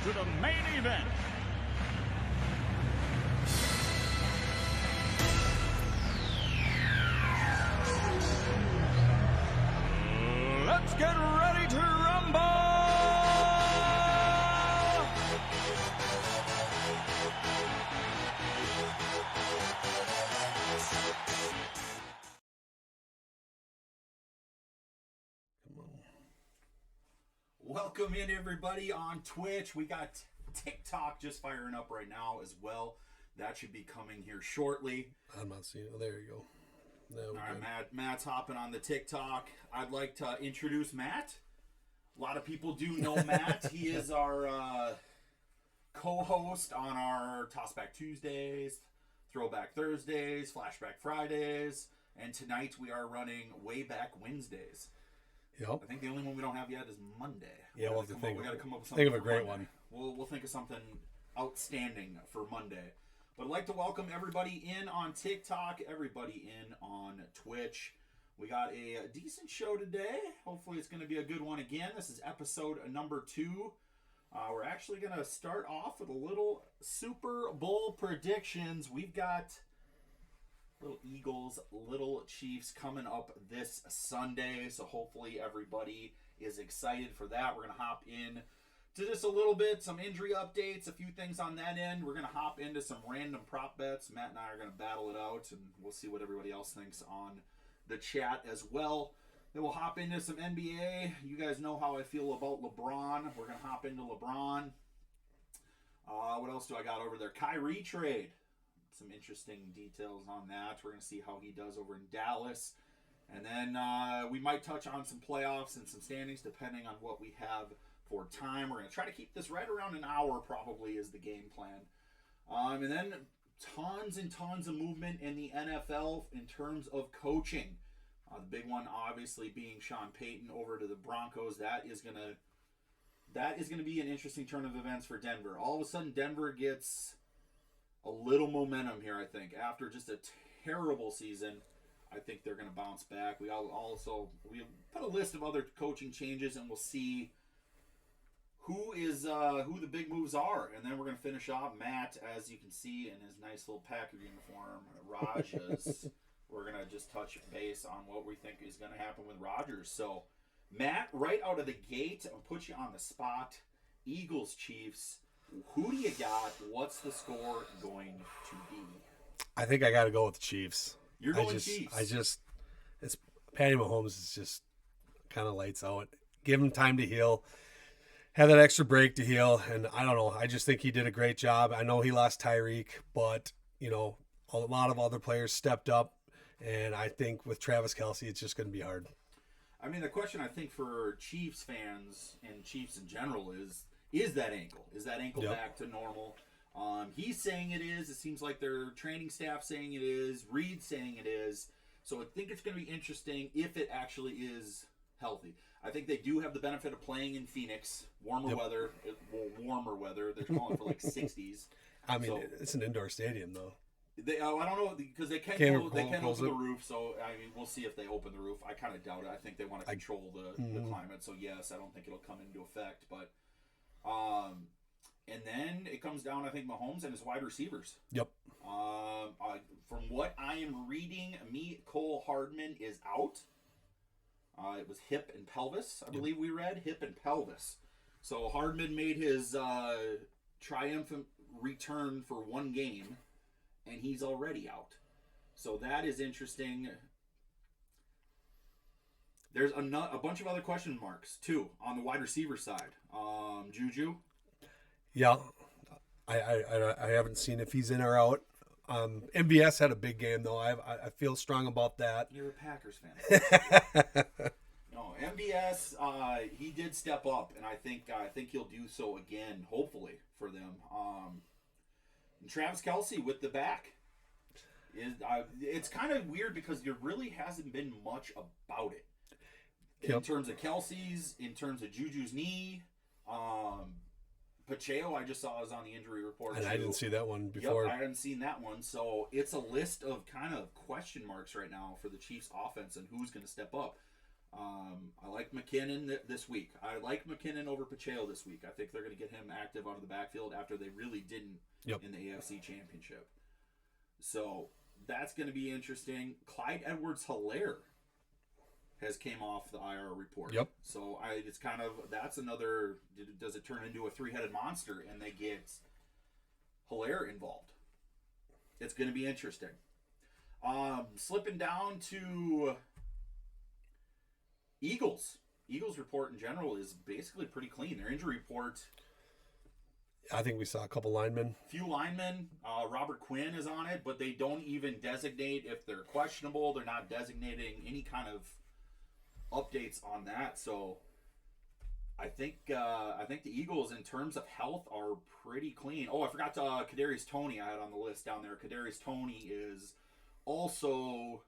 to the main event. Let's get ready to rumble! Welcome in, everybody, on Twitch. We got TikTok just firing up right now as well. That should be coming here shortly. I'm not seeing it. Oh, there you go. All right, Matt's hopping on the TikTok. I'd like to introduce Matt. A lot of people do know Matt. He is our co-host on our Tossback Tuesdays, Throwback Thursdays, Flashback Fridays, and tonight we are running Way Back Wednesdays. Yep. I think the only one we don't have yet is Monday. Yeah, we'll have to think. We got to come up with something. Think of a great Monday. one. We'll think of something outstanding for Monday. But I'd like to welcome everybody in on TikTok, everybody in on Twitch. We got a decent show today. Hopefully it's going to be a good one again. This is episode number 2. We're actually going to start off with a little Super Bowl predictions. We've got little Eagles, little Chiefs coming up this Sunday. So hopefully everybody is excited for that. We're going to hop in to just a little bit, some injury updates, a few things on that end. We're going to hop into some random prop bets. Matt and I are going to battle it out, and we'll see what everybody else thinks on the chat as well. Then we'll hop into some NBA. You guys know how I feel about LeBron. We're going to hop into LeBron. What else do I got over there? Kyrie trade. Some interesting details on that. We're going to see how he does over in Dallas. And then we might touch on some playoffs and some standings depending on what we have for time. We're going to try to keep this right around an hour probably is the game plan. And then tons and tons of movement in the NFL in terms of coaching. The big one obviously being Sean Payton over to the Broncos. That is going to be an interesting turn of events for Denver. All of a sudden Denver gets a little momentum here, I think. After just a terrible season, I think they're going to bounce back. We put a list of other coaching changes, and we'll see who the big moves are. And then we're going to finish off Matt, as you can see in his nice little Packer uniform. Rogers. We're going to just touch base on what we think is going to happen with Rodgers. So, Matt, right out of the gate, I'll put you on the spot. Eagles, Chiefs. Who do you got? What's the score going to be? I think I got to go with the Chiefs. You're going Chiefs. It's Patty Mahomes is just kind of lights out. Give him time to heal. Have that extra break to heal, and I don't know. I just think he did a great job. I know he lost Tyreek, but a lot of other players stepped up, and I think with Travis Kelce, it's just going to be hard. I mean, the question I think for Chiefs fans and Chiefs in general is that ankle? Is that ankle back to normal? He's saying it is. It seems like their training staff saying it is. Reed's saying it is. So I think it's going to be interesting if it actually is healthy. I think they do have the benefit of playing in Phoenix, warmer weather. They're calling for like 60s. I mean, it's an indoor stadium though. I don't know because they can open the roof. So I mean, we'll see if they open the roof. I kind of doubt it. I think they want to control the climate. So yes, I don't think it'll come into effect, but. And then it comes down, I think, Mahomes and his wide receivers. Yep. From what I am reading, Cole Hardman is out. It was hip and pelvis, I believe we read. Hip and pelvis. So Hardman made his triumphant return for one game, and he's already out. So that is interesting. There's a bunch of other question marks, too, on the wide receiver side. Juju? Yeah. I haven't seen if he's in or out. MBS had a big game, though. I feel strong about that. You're a Packers fan. No, MBS, he did step up, and I think he'll do so again, hopefully, for them. And Travis Kelce with the back. It's kind of weird because there really hasn't been much about it. In terms of Kelsey's, in terms of Juju's knee, Pacheco, I just saw is on the injury report. And I didn't see that one before. Yep, I hadn't seen that one. So it's a list of kind of question marks right now for the Chiefs offense and who's going to step up. I like McKinnon this week. I like McKinnon over Pacheco this week. I think they're going to get him active out of the backfield after they really didn't in the AFC Championship. So that's going to be interesting. Clyde Edwards-Helaire has came off the IR report. Yep. So it's kind of, that's another, does it turn into a three-headed monster and they get Helaire involved? It's going to be interesting. Slipping down to Eagles. Eagles report in general is basically pretty clean. Their injury report, I think we saw a couple linemen. few linemen. Robert Quinn is on it, but they don't even designate if they're questionable. They're not designating any kind of updates on that. So I think the Eagles in terms of health are pretty clean. Oh, I forgot Kadarius Toney I had on the list down there. Kadarius Toney is also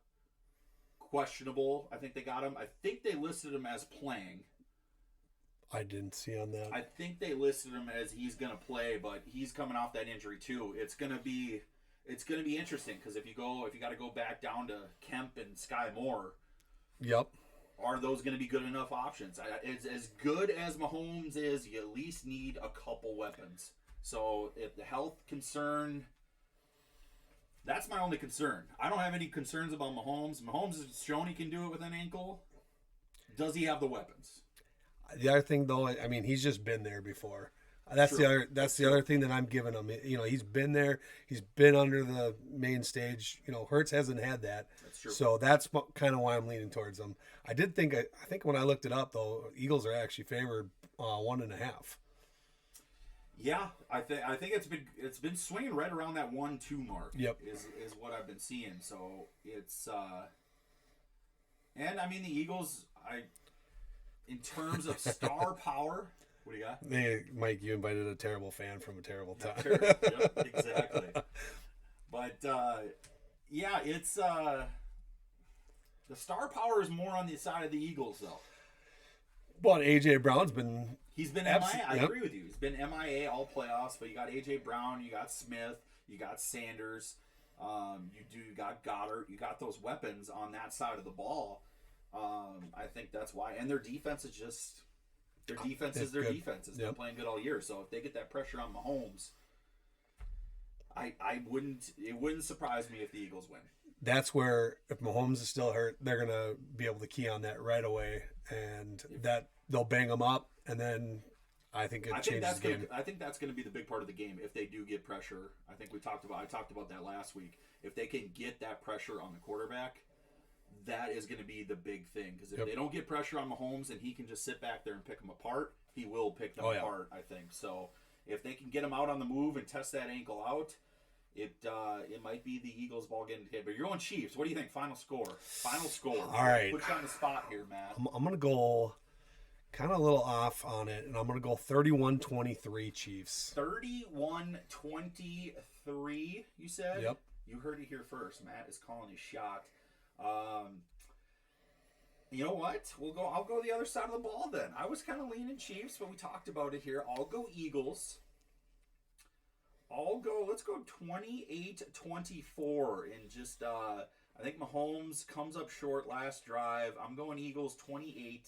questionable. I think they got him. I think they listed him as playing. I didn't see on that. I think they listed him as he's gonna play, but he's coming off that injury too. It's gonna be interesting because if you got to go back down to Kemp and Sky Moore, Yep. are those going to be good enough options? It's as good as Mahomes is, you at least need a couple weapons. So if the health concern, that's my only concern. I don't have any concerns about Mahomes. Mahomes has shown he can do it with an ankle. Does he have the weapons? The other thing, though, I mean, he's just been there before. That's True. the other thing that I'm giving him. You know, he's been there. He's been under the main stage. You know, Hurts hasn't had that. That's true. So that's kind of why I'm leaning towards him. I think when I looked it up, though, Eagles are actually favored 1.5. Yeah, I think it's been swinging right around that 1-2 mark. Yep. Is what I've been seeing. So it's and I mean the Eagles, in terms of star power, what do you got? Mike, you invited a terrible fan from a terrible time. Yep, exactly. But yeah, it's the star power is more on the side of the Eagles though. But AJ Brown's been. He's been MIA. I agree with you. He's been MIA all playoffs. But you got AJ Brown, you got Smith, you got Sanders, you got Goddard. You got those weapons on that side of the ball. I think that's why. And their defense is just their defense is their defense. It's been playing good all year. So if they get that pressure on Mahomes, it wouldn't surprise me if the Eagles win. That's where if Mahomes is still hurt, they're gonna be able to key on that right away, and that they'll bang him up, and then I think it changes the game. I think that's going to be the big part of the game if they do get pressure. I think I talked about that last week. If they can get that pressure on the quarterback, that is going to be the big thing. Because if they don't get pressure on Mahomes and he can just sit back there and pick them apart, he will pick them apart. I think so. If they can get him out on the move and test that ankle out, it might be the Eagles' ball getting hit. But you're going Chiefs. What do you think? Final score. All right. Put you on the spot here, Matt. I'm going to go kind of a little off on it, and I'm going to go 31-23 Chiefs. 31-23, you said? Yep. You heard it here first. Matt is calling his shot. You know what? I'll go the other side of the ball then. I was kind of leaning Chiefs, but we talked about it here. I'll go Eagles. Let's go 28-24 and just I think Mahomes comes up short last drive. I'm going Eagles 28-24.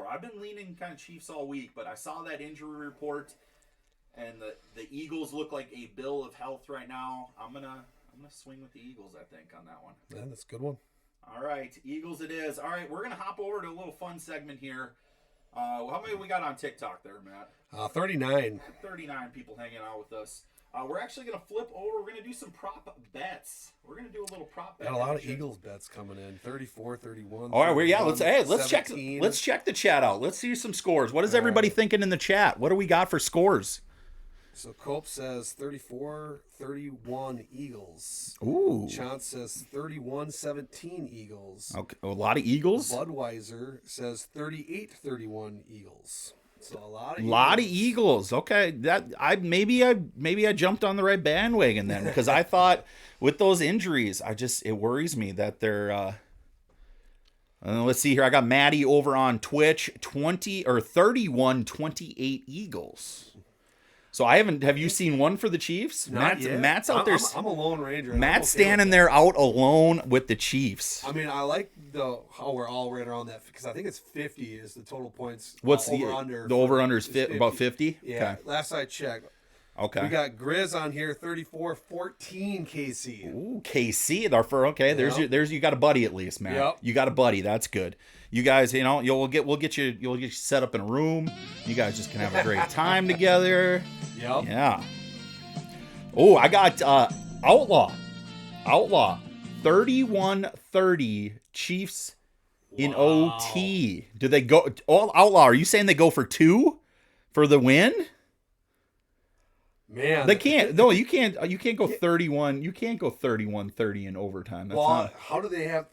I've been leaning kind of Chiefs all week, but I saw that injury report and the Eagles look like a bill of health right now. I'm gonna swing with the Eagles, I think, on that one. Yeah, that's a good one. All right, Eagles it is. All right, we're gonna hop over to a little fun segment here. How many we got on TikTok there, Matt? 39. 39 people hanging out with us. We're actually going to flip over. We're going to do some prop bets. We're going to do a little prop bet. Got a lot of Eagles bets coming in. 34, 31. All right, let's 17. check the chat out. Let's see some scores. What is everybody thinking in the chat? What do we got for scores? So Cope says 34-31 Eagles. Ooh. Chance says 31-17 Eagles. Okay, a lot of Eagles. Budweiser says 38-31 Eagles. So a lot of Eagles. Okay, that maybe I jumped on the right bandwagon then because I thought with those injuries, it worries me that they're. Let's see here. I got Maddie over on Twitch. 31-28 Eagles. So I haven't. Have you seen one for the Chiefs? Not yet. Matt's out there. I'm a lone ranger. Matt's standing there out alone with the Chiefs. I mean, I like how we're all right around that because I think it's 50 is the total points. What's over under? The over under is about 50. Yeah. Okay. Last I checked. Okay. We got Grizz on here, 34-14 KC. Ooh, KC, okay. There's you got a buddy at least, man. Yep. You got a buddy. That's good. You guys, we'll get you set up in a room. You guys just can have a great time together. Yep. Yeah. Oh, I got Outlaw, 31-30 Chiefs in OT. Do they go all Outlaw? Are you saying they go for 2 for the win? Man, they can't. No, you can't. You can't go 31. You can't go 31-30 in overtime. That's how do they have?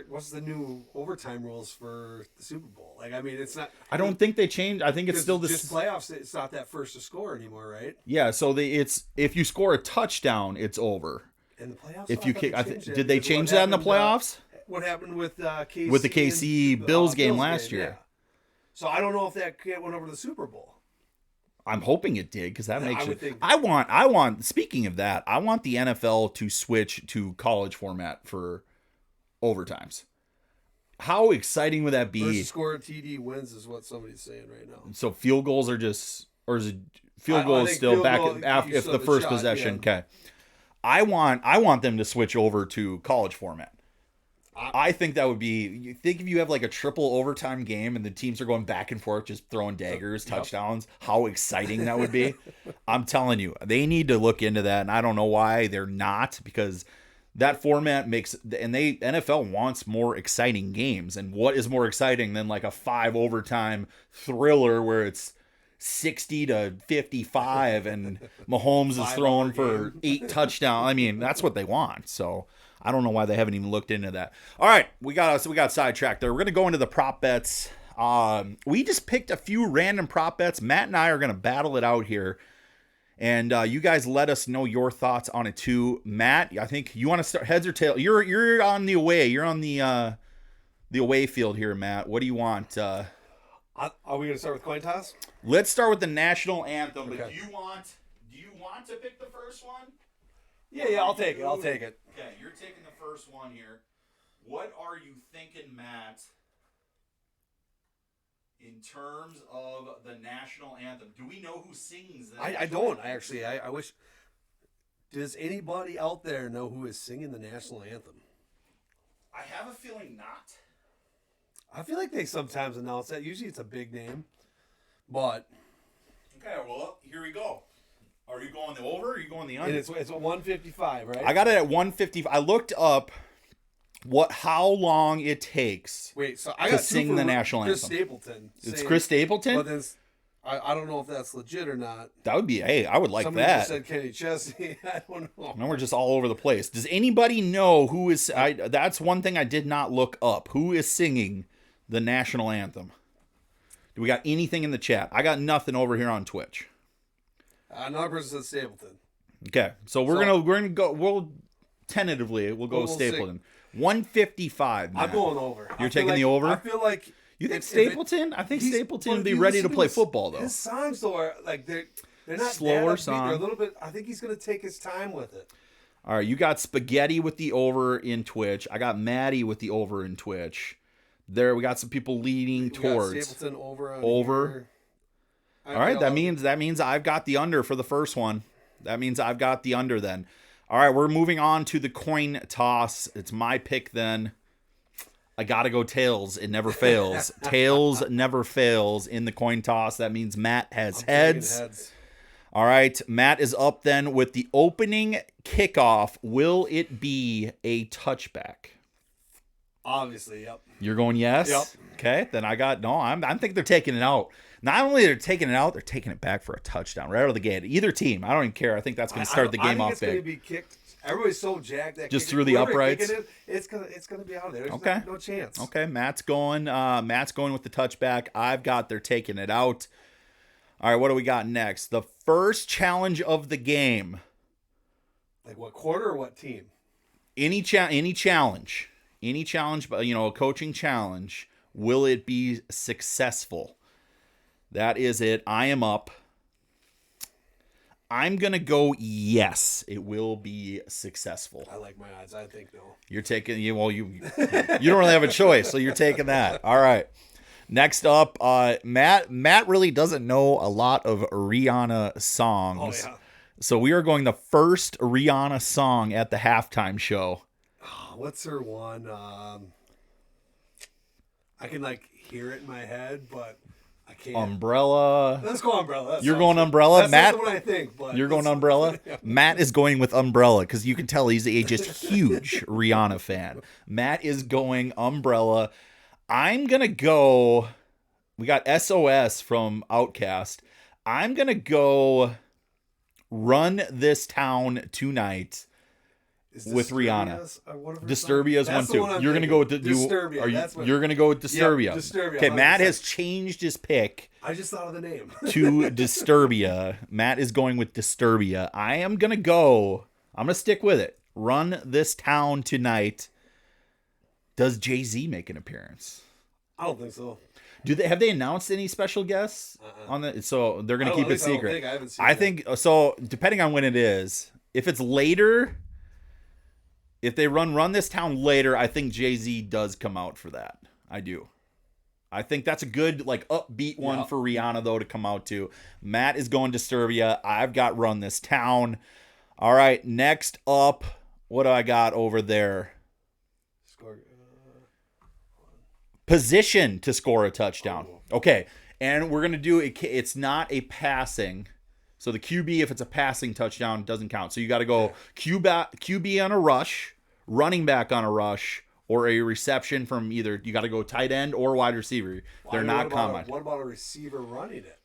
What's the new overtime rules for the Super Bowl? Like, I mean, it's not. I don't think they changed. I think it's still the playoffs. It's not that first to score anymore, right? Yeah. So it's if you score a touchdown, it's over. In the playoffs, if you kick, did they change that in the playoffs? What happened with KC? With the KC Bills game last year. Yeah. So I don't know if that went over to the Super Bowl. I'm hoping it did because that makes it. Think. I want. Speaking of that, I want the NFL to switch to college format for overtimes. How exciting would that be? First score of TD wins is what somebody's saying right now. So field goals are just, or is it field goals still back after if the first possession? Yeah. Okay. I want them to switch over to college format. I think that would be. You think if you have like a triple overtime game and the teams are going back and forth, just throwing daggers, touchdowns, how exciting that would be. I'm telling you, they need to look into that, and I don't know why they're not, because that format makes, and NFL wants more exciting games, and what is more exciting than like a 5 overtime thriller where it's 60-55 and Mahomes is throwing for 8 touchdowns. I mean, that's what they want. So I don't know why they haven't even looked into that. All right, we got sidetracked there. We're gonna go into the prop bets. We just picked a few random prop bets. Matt and I are gonna battle it out here, and you guys let us know your thoughts on it too. Matt, I think you want to start heads or tails. You're on the away. You're on the away field here, Matt. What do you want? Are we gonna start with coin toss? Let's start with the national anthem. Okay. But do you want to pick the first one? Yeah, I'll take it. Okay, you're taking the first one here. What are you thinking, Matt, in terms of the national anthem? Do we know who sings that? I don't. I wish. Does anybody out there know who is singing the national anthem? I have a feeling not. I feel like they sometimes announce that. Usually it's a big name. But. Okay, well, here we go. Are you going the over or are you going the under? And it's 155, right? I got it at 150. I looked up how long it takes to sing the national anthem. Chris Stapleton. It's Chris Stapleton? But then I don't know if that's legit or not. That would be, I would like Somebody that. Just said Kenny Chesney. I don't know. Now we're just all over the place. Does anybody know who is... that's one thing I did not look up. Who is singing the national anthem? Do we got anything in the chat? I got nothing over here on Twitch. Another person said Stapleton. Okay, so we're gonna go. We'll tentatively go Stapleton. 155. Matt. I'm going over. You're taking the over. I feel like you think Stapleton. I think Stapleton would be ready to play football though. His songs though are like they're not slower songs. They're a little bit. I think he's gonna take his time with it. All right, you got Spaghetti with the over in Twitch. I got Maddie with the over in Twitch. There, we got some people leaning towards Stapleton over. Here. All right, that means I've got the under for the first one. That means I've got the under then. All right, we're moving on to the coin toss. It's my pick then. I got to go tails. It never fails. Tails never fails in the coin toss. That means Matt has heads. All right, Matt is up then with the opening kickoff. Will it be a touchback? Obviously, yep. You're going yes? Yep. Okay, then I think they're taking it out. Not only they're taking it out, they're taking it back for a touchdown right out of the gate. Either team, I don't even care. I think that's going to start the game off big. I think it's going to be kicked. Everybody's so jacked that just through the uprights. It's gonna be out of there. There's no chance. Okay, Matt's going with the touchback. I've got they're taking it out. All right, what do we got next? The first challenge of the game. Like what quarter or what team? Any challenge, but a coaching challenge. Will it be successful? That is it. I am up. I'm going to go yes, it will be successful. I like my odds. I think no. You're taking you don't really have a choice, so you're taking that. All right. Next up, Matt really doesn't know a lot of Rihanna songs. Oh, yeah. So we are going the first Rihanna song at the halftime show. Oh, what's her one? I can hear it in my head, but I can't. Umbrella. Let's go Umbrella. You're going Umbrella? That's Matt, not the one I think, but you're going Umbrella? Matt is going with Umbrella because you can tell he's a just huge Rihanna fan. Matt is going Umbrella. I'm going to go. We got SOS from Outkast. I'm going to go Run This Town Tonight with Rihanna. Disturbia's one too. You're going to go with Disturbia. You're going to go with Disturbia. Yep, Disturbia. Okay, 100%. Matt has changed his pick. I just thought of the name. To Disturbia. Matt is going with Disturbia. I'm going to stick with it. Run This Town Tonight. Does Jay-Z make an appearance? I don't think so. Have they announced any special guests on the? So they're going to keep it secret. I haven't seen I think so. Depending on when it is, if it's later, if they run This Town later, I think Jay-Z does come out for that. I do. I think that's a good upbeat one for Rihanna though to come out to. Matt is going Disturbia. I've got Run This Town. All right, next up, what do I got over there? Position to score a touchdown. Okay, and we're going to do it. It's not a passing. So the QB, if it's a passing touchdown, doesn't count. So you got to go QB on a rush, running back on a rush, or a reception from either. You got to go tight end or wide receiver. They're not common. What about a receiver running it?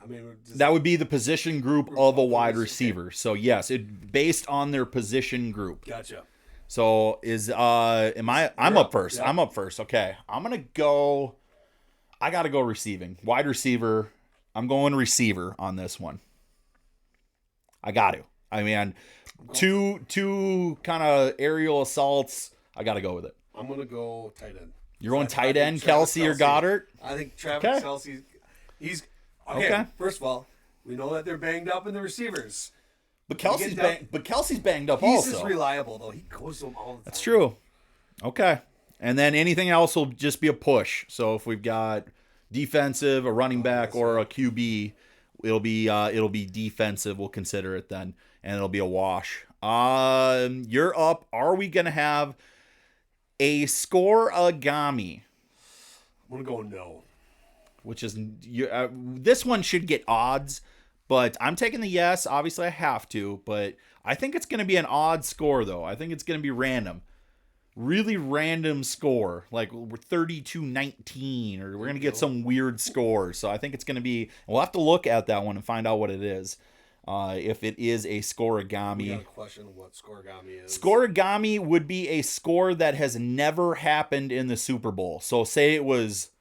I mean, that would be the position group of a wide receiver. So yes, based on their position group. Gotcha. So I'm up first. Yeah. I'm up first. Okay. I got to go receiving. Wide receiver. I'm going receiver on this one. I got to. I mean, two kind of aerial assaults. I got to go with it. I'm going to go tight end. You're going tight end, Kelsey or Goddard? I think Travis Kelsey, he's okay. First of all, we know that they're banged up in the receivers. But Kelsey's banged up he's also. He's just reliable, though. He goes to them all the time. That's true. Okay. And then anything else will just be a push. So if we've got defensive, a running back, or a QB, it'll be defensive. We'll consider it then. And it'll be a wash. You're up. Are we going to have a score-agami? I'm going to go no. Which is, this one should get odds. But I'm taking the yes. Obviously, I have to. But I think it's going to be an odd score, though. I think it's going to be random. Really random score. Like we're 32-19. Or we're going to get some weird score. So I think it's going to be... We'll have to look at that one and find out what it is. If it is a score-agami. We got a question of what score-agami is. Score-agami would be a score that has never happened in the Super Bowl. So say it was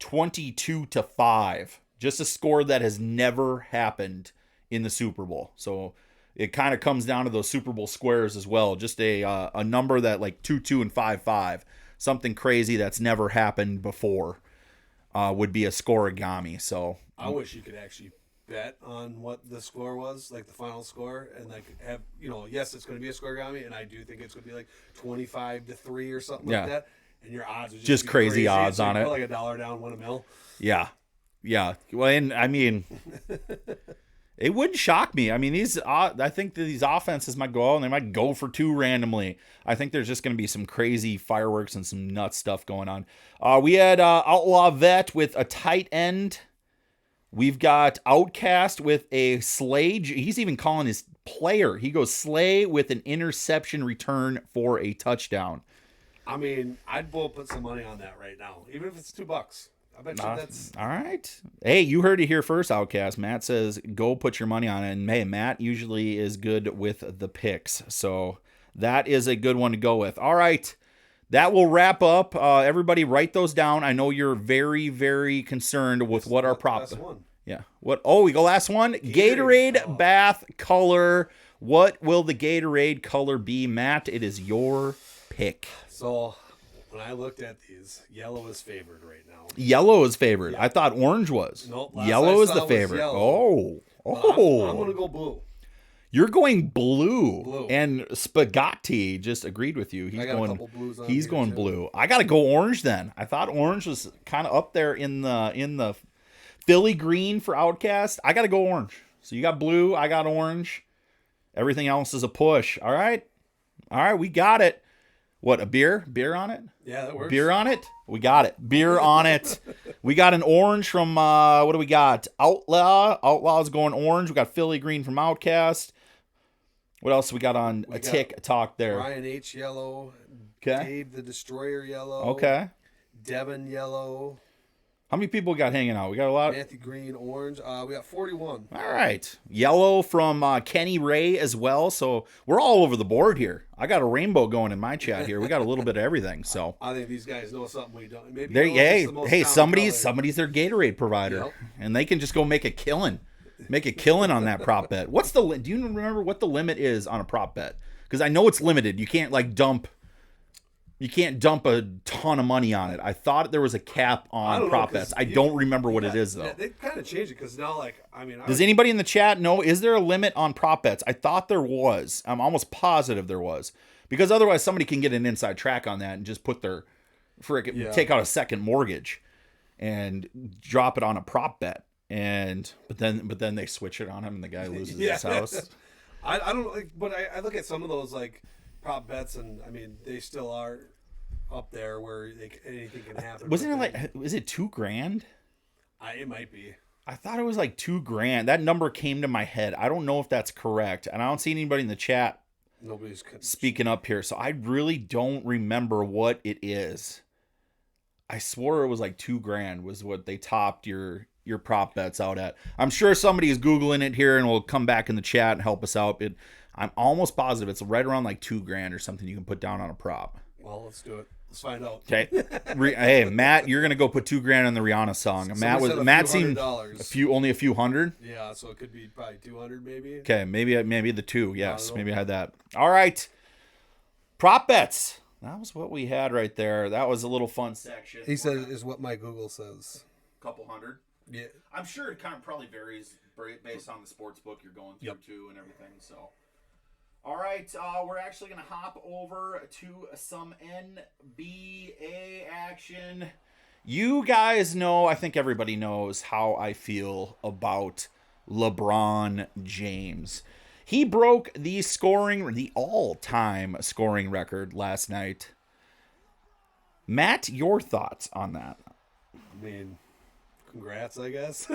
22-5. Just a score that has never happened in the Super Bowl. So it kind of comes down to those Super Bowl squares as well. Just a number that 2-2 and 5-5. Something crazy that's never happened before would be a score-agami. So I wish you could actually bet on what the score was, the final score, and have yes, it's going to be a score-agami, and I do think it's going to be 25-3 or something like that. And your odds would just be crazy odds so on it. Put $1 down, win $1 million. Yeah. Yeah, well, and I mean, it wouldn't shock me. I mean, I think that these offenses might go out and they might go for two randomly. I think there's just going to be some crazy fireworks and some nuts stuff going on. We had Outlaw Vet with a tight end. We've got Outkast with a Slay. He's even calling his player. He goes Slay with an interception return for a touchdown. I mean, I'd put some money on that right now, even if it's $2. I bet you that's all right. Hey, you heard it here first, Outkast. Matt says go put your money on it. And hey, Matt usually is good with the picks. So that is a good one to go with. All right. That will wrap up. Everybody write those down. I know you're very, very concerned with what our prop. Last one. Yeah. What? Oh, we go last one. Gatorade bath color. What will the Gatorade color be, Matt? It is your pick. So when I looked at these, yellow is favored right now. Yellow is favored. Yeah. I thought orange was. Nope. Yellow is the favorite. Oh, Oh, I'm gonna go blue. You're going blue. Blue. And Spaghetti just agreed with you. I got a couple blues on He's here, going too. blue. I got to go orange then. I thought orange was kind of up there in the Philly green for Outcast. I got to go orange. So you got blue, I got orange. Everything else is a push. All right, we got it. What, a beer? Beer on it? Yeah, that works. Beer on it? We got it. Beer on it. We got an orange from, what do we got? Outlaw. Outlaw's going orange. We got Philly green from Outcast. What else we got on a TikTok there? Ryan H. yellow. Okay. Dave the Destroyer yellow. Okay. Devin yellow. How many people we got hanging out? We got a lot. Matthew Green orange. We got 41. All right. Yellow from Kenny Ray as well. So we're all over the board here. I got a rainbow going in my chat here. We got a little bit of everything. So I think these guys know something we don't. Maybe hey, somebody's their Gatorade provider, Yep. and they can just go make a killing on that prop bet. What's the? Do you remember what the limit is on a prop bet? Because I know it's limited. You can't dump a ton of money on it. I thought there was a cap on prop bets. I don't remember what it is, though. They kind of changed it because now, Does anybody in the chat know? Is there a limit on prop bets? I thought there was. I'm almost positive there was. Because otherwise somebody can get an inside track on that and just put their take out a second mortgage and drop it on a prop bet. But then they switch it on him and the guy loses his house. I don't but I look at some of those prop bets and they still are up there where anything can happen. Wasn't it is it $2,000? It might be. I thought it was like $2,000. That number came to my head. I don't know if that's correct, and I don't see anybody in the chat Nobody's speaking up here, so I really don't remember what it is. I swore it was like $2,000 was what they topped your prop bets out at. I'm sure somebody is Googling it here and will come back in the chat and help us out. I'm almost positive it's right around like $2,000 or something you can put down on a prop. Well, let's do it. Let's find out. Okay. Hey, Matt, you're gonna go put $2,000 on the Rihanna song. Matt seemed only a few hundred. Yeah, so it could be probably 200 maybe. Okay, maybe the two. Yes, maybe I had that. All right. Prop bets. That was what we had right there. That was a little fun section. He says is what my Google says. Couple hundred. Yeah. I'm sure it kind of probably varies based on the sports book you're going through too and everything. So, all right, we're actually going to hop over to some NBA action. You guys know, I think everybody knows how I feel about LeBron James. He broke the all-time scoring record last night. Matt, your thoughts on that? Congrats, I guess.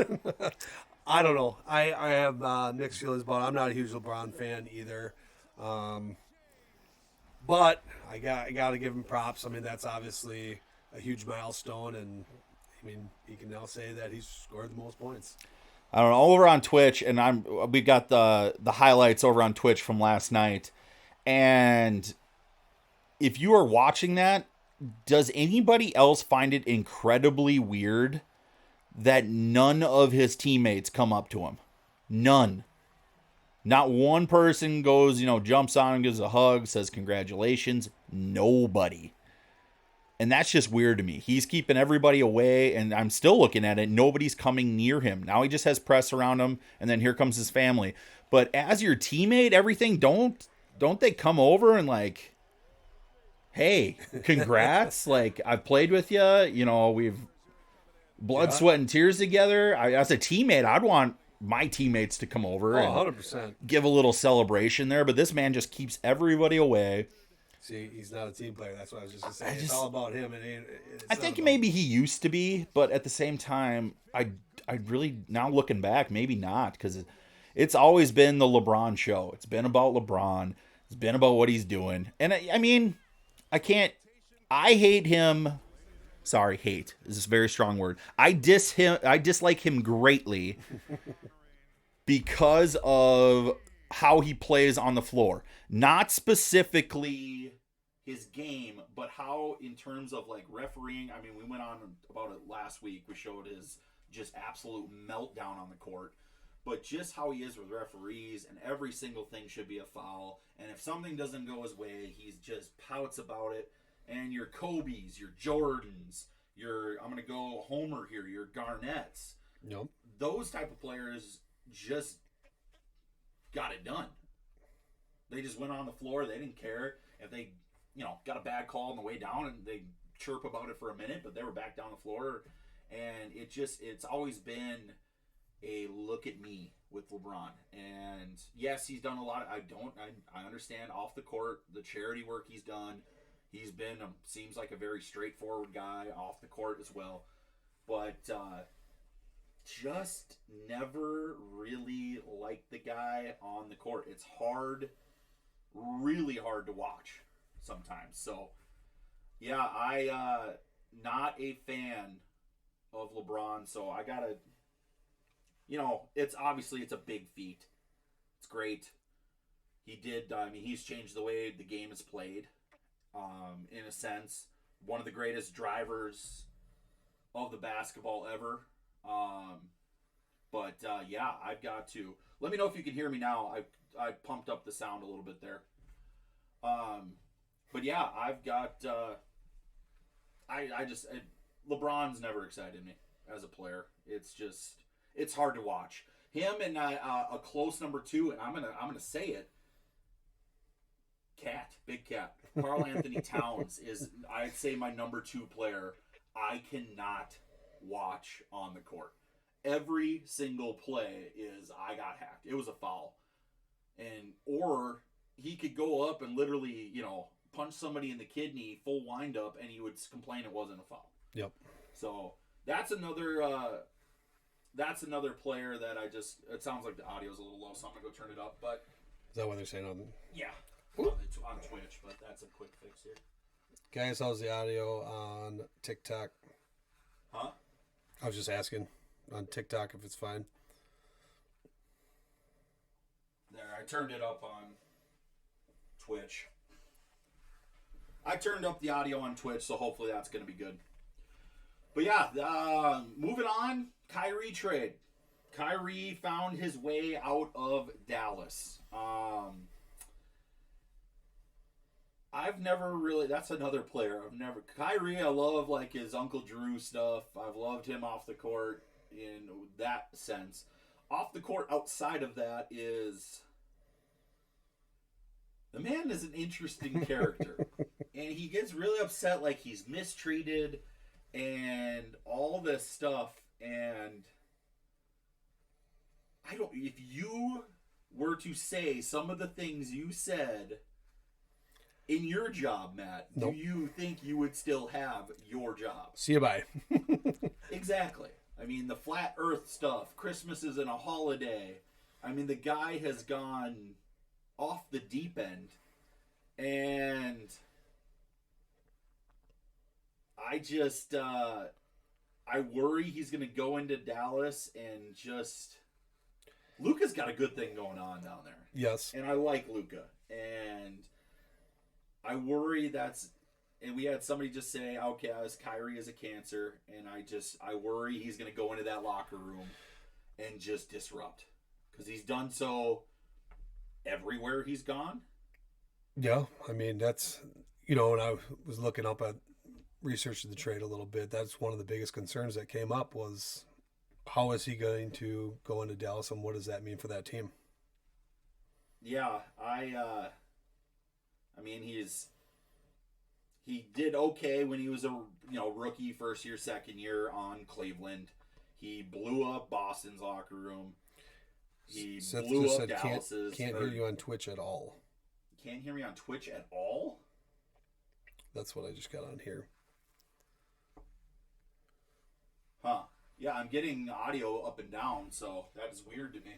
I don't know. I have mixed feelings about it. I'm not a huge LeBron fan either. But I got to give him props. That's obviously a huge milestone, and he can now say that he's scored the most points. I don't know, over on Twitch, and we got the highlights over on Twitch from last night. And if you are watching that, does anybody else find it incredibly weird that none of his teammates come up to him? None. Not one person goes, jumps on him, gives a hug, says congratulations. Nobody. And that's just weird to me. He's keeping everybody away, and I'm still looking at it. Nobody's coming near him. Now he just has press around him, and then here comes his family. But as your teammate, everything, don't they come over and hey, congrats. I've played with you. We've blood, sweat, and tears together. As a teammate, I'd want my teammates to come over and 100%. give a little celebration there. But this man just keeps everybody away. See, he's not a team player. That's what I was just going to say. It's all about him. I think maybe he used to be, but at the same time, I really, now looking back, maybe not, because it's always been the LeBron show. It's been about LeBron. It's been about what he's doing. And I hate him. Sorry, hate is a very strong word. I dislike him greatly because of how he plays on the floor. Not specifically his game, but how in terms of refereeing. We went on about it last week. We showed his just absolute meltdown on the court. But just how he is with referees, and every single thing should be a foul. And if something doesn't go his way, he's just pouts about it. And your Kobe's, your Jordans, I'm going to go Homer here, your Garnetts. Nope. Those type of players just got it done. They just went on the floor. They didn't care if they, got a bad call on the way down, and they chirp about it for a minute, but they were back down the floor. And it's always been a look at me with LeBron. And yes, he's done a lot. I understand off the court, the charity work he's done. He's been, seems like a very straightforward guy off the court as well. But just never really liked the guy on the court. It's hard, really hard to watch sometimes. So, yeah, I not a fan of LeBron. So I gotta, it's a big feat. It's great. He's changed the way the game is played. In a sense, one of the greatest drivers of the basketball ever. I've got to let me know if you can hear me now. I pumped up the sound a little bit there. I've got. LeBron's never excited me as a player. It's hard to watch him, and a close number 2, and I'm gonna say it. Big Cat. Karl Anthony Towns is, I'd say, my number 2 player. I cannot watch on the court. Every single play is, I got hacked. It was a foul. Or he could go up and literally, punch somebody in the kidney, full wind up, and he would complain it wasn't a foul. Yep. So that's another player that it sounds like the audio's a little low, so I'm going to go turn it up. But Is that what they're saying on? Yeah. On Twitch, but that's a quick fix here. Guys, how's the audio on TikTok? Huh? I was just asking on TikTok if it's fine. There, I turned it up on Twitch. I turned up the audio on Twitch, so hopefully that's going to be good. But yeah, moving on, Kyrie trade. Kyrie found his way out of Dallas. I've never really, that's another player. Kyrie, I love like his Uncle Drew stuff. I've loved him off the court in that sense. Off the court, outside of that, the man is an interesting character. And he gets really upset like he's mistreated and all this stuff. And if you were to say some of the things you said in your job, Matt, Nope. Do you think you would still have your job? See you, bye. Exactly. I mean, the flat earth stuff, Christmas isn't a holiday. I mean, the guy has gone off the deep end. And I just, I worry he's going to go into Dallas and just... Luka's got a good thing going on down there. Yes. And I like Luka. And I worry and we had somebody just say, okay, Kyrie is a cancer. And I worry he's going to go into that locker room and just disrupt. Because he's done so everywhere he's gone. Yeah, I mean, that's, when I was looking up at researching the trade a little bit, that's one of the biggest concerns that came up was how is he going to go into Dallas and what does that mean for that team? Yeah, I mean, he did okay when he was a rookie, first year, second year on Cleveland. He blew up Boston's locker room. He Seth blew just up said Dallas's. can't hear you on Twitch at all. Can't hear me on Twitch at all? That's what I just got on here. Huh. Yeah, I'm getting audio up and down, so that is weird to me.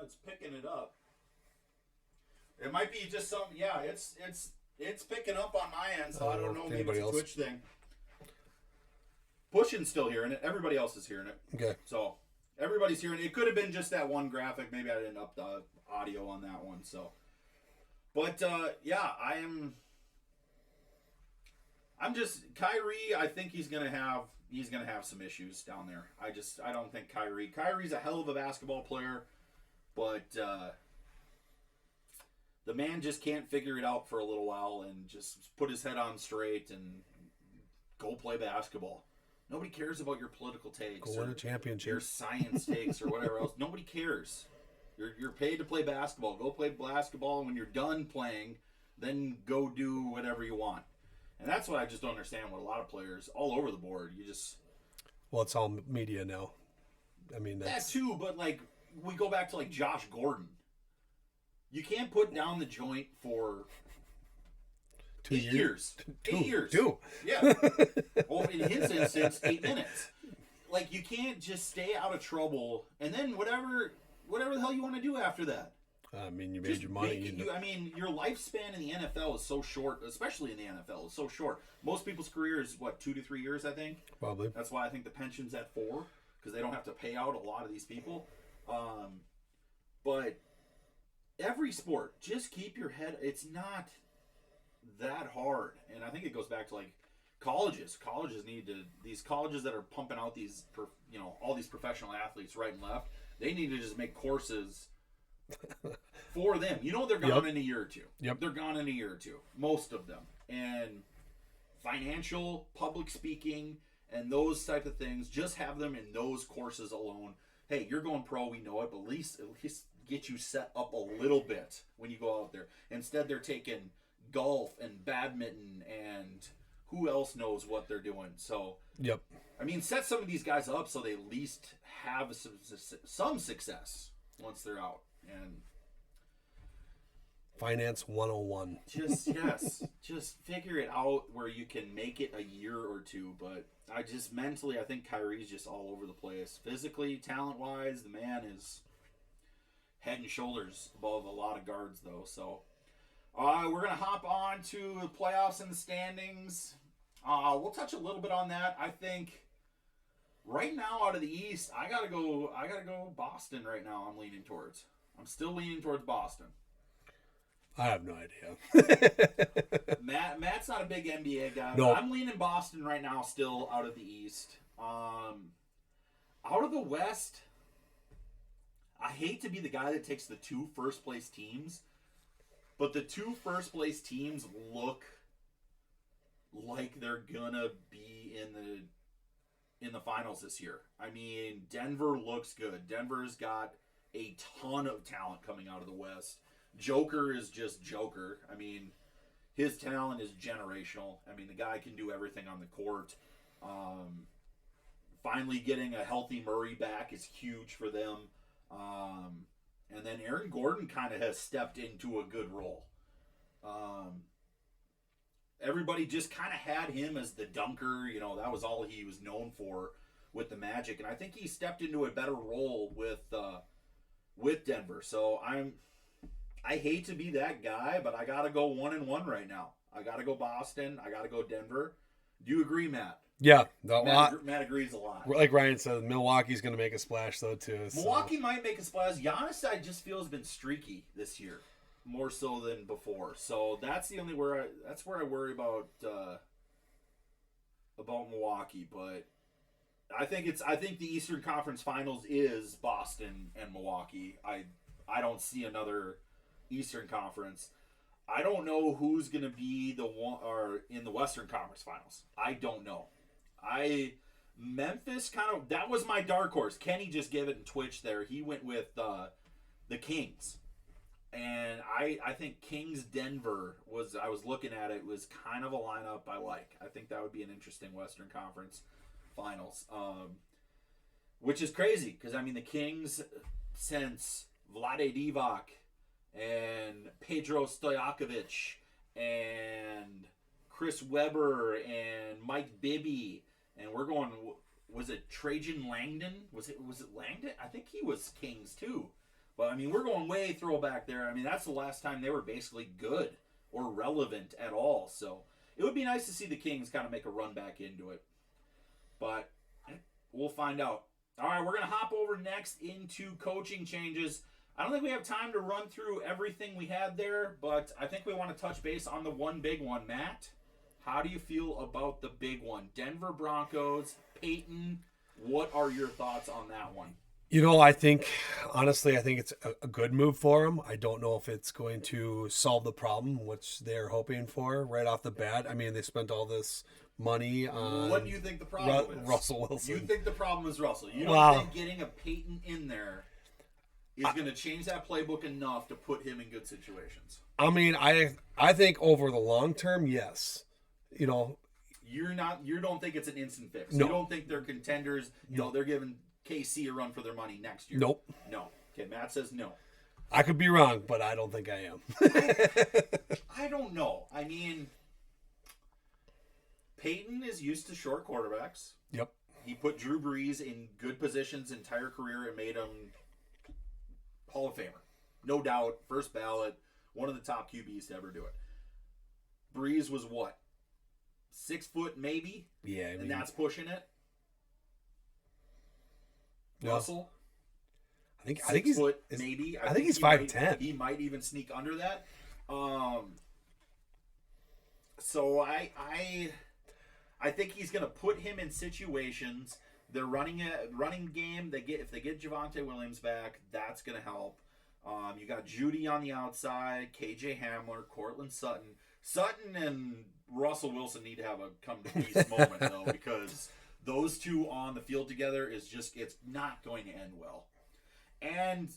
It's picking it up. It might be just some. Yeah, it's picking up on my end, so I don't know. Maybe it's a Twitch thing. Pushing's still hearing it. Everybody else is hearing it. Okay. So everybody's hearing it. It could have been just that one graphic. Maybe I didn't up the audio on that one. So, but yeah, I'm just Kyrie. I think he's gonna have some issues down there. I don't think Kyrie's a hell of a basketball player, but the man just can't figure it out for a little while and just put his head on straight and go play basketball. Nobody cares about your political takes Go win or a championship. your science takes or whatever else. Nobody cares. You're paid to play basketball. Go play basketball, and when you're done playing, then go do whatever you want. And that's what I just don't understand with a lot of players all over the board. You just... Well, it's all media now. I mean, That that's... too, but like we go back to like Josh Gordon. You can't put down the joint for 2 years. 8 years. Two. Yeah. Well, in his instance, 8 minutes. Like you can't just stay out of trouble and then whatever the hell you want to do after that. I mean, you made Just your money. make it- I mean, your lifespan in the NFL is so short, especially in the NFL, is so short. Most people's career is, 2 to 3 years, I think. Probably. That's why I think the pension's at 4, because they don't have to pay out a lot of these people. But every sport, just keep your head. It's not that hard. And I think it goes back to, like, colleges. Colleges need to, these colleges that are pumping out these, all these professional athletes right and left, they need to just make courses for them. They're gone in a year or two. Yep. They're gone in a year or two. Most of them. And financial, public speaking, and those type of things, just have them in those courses alone. Hey, you're going pro, we know it, but at least get you set up a little bit when you go out there. Instead, they're taking golf and badminton and who else knows what they're doing. So, Yep. I mean, set some of these guys up so they at least have some success once they're out. And Finance 101. just figure it out where you can make it a year or two. But I think Kyrie's just all over the place. Physically, talent-wise, the man is head and shoulders above a lot of guards, though. So we're going to hop on to the playoffs and the standings. We'll touch a little bit on that. I think right now out of the East, I gotta go Boston right now. I'm still leaning towards Boston. I have no idea. Matt's not a big NBA guy, No. but I'm leaning Boston right now still out of the East. Out of the West, I hate to be the guy that takes the 2 first place teams, but the 2 first place teams look like they're gonna be in the finals this year. I mean, Denver looks good. Denver's got a ton of talent coming out of the West. Joker is just Joker. I mean, his talent is generational. I mean, the guy can do everything on the court. Finally getting a healthy Murray back is huge for them. And then Aaron Gordon kind of has stepped into a good role. Everybody just kind of had him as the dunker. That was all he was known for with the Magic. And I think he stepped into a better role with Denver. So I hate to be that guy, but I got to go 1-1 right now. I got to go Boston. I got to go Denver. Do you agree, Matt? Yeah. Matt agrees a lot. Like Ryan said, Milwaukee's going to make a splash, though, too. So. Milwaukee might make a splash. Giannis, I just feel, has been streaky this year, more so than before. So that's the only where I worry about Milwaukee. But I think the Eastern Conference Finals is Boston and Milwaukee. I don't see another Eastern Conference. I don't know who's going to be the one or in the Western Conference Finals. I don't know. Memphis that was my dark horse. Kenny just gave it in Twitch there. He went with the Kings. And I think Kings Denver I was looking at it, was kind of a lineup I like. I think that would be an interesting Western Conference Finals. Which is crazy because I mean the Kings since Vlade Divac and Pedro Stojakovic and Chris Webber and Mike Bibby, and we're going, was it Trajan Langdon? Was it Langdon? I think he was Kings too. But I mean, we're going way throwback there. I mean, that's the last time they were basically good or relevant at all. So it would be nice to see the Kings kind of make a run back into it. But we'll find out. All right, we're going to hop over next into coaching changes. I don't think we have time to run through everything we had there, but I think we want to touch base on the one big one. Matt, how do you feel about the big one? Denver Broncos, Peyton, what are your thoughts on that one? I think, honestly, I think it's a good move for him. I don't know if it's going to solve the problem, which they're hoping for right off the bat. I mean, they spent all this money on What do you think the problem is? Russell Wilson. You think the problem is Russell. You don't Wow. think getting a Peyton in there is going to change that playbook enough to put him in good situations? I mean, I think over the long term, yes. You don't think it's an instant fix. No. You don't think they're contenders. They're giving KC a run for their money next year. Nope. No. Okay, Matt says no. I could be wrong, but I don't think I am. I don't know. I mean, Peyton is used to short quarterbacks. Yep. He put Drew Brees in good positions entire career and made him Hall of Famer. No doubt. First ballot. One of the top QBs to ever do it. Brees was what? 6 foot maybe? Yeah. I mean, And that's pushing it. Yeah. Russell? I think 6 he's foot maybe. I think he's he might- 5'10". He might even sneak under that. So I think he's going to put him in situations. They're running a running game. If they get Javonte Williams back, that's going to help. You got Judy on the outside, KJ Hamler, Cortland Sutton. Sutton and Russell Wilson need to have a come to peace moment though, because those two on the field together it's not going to end well. And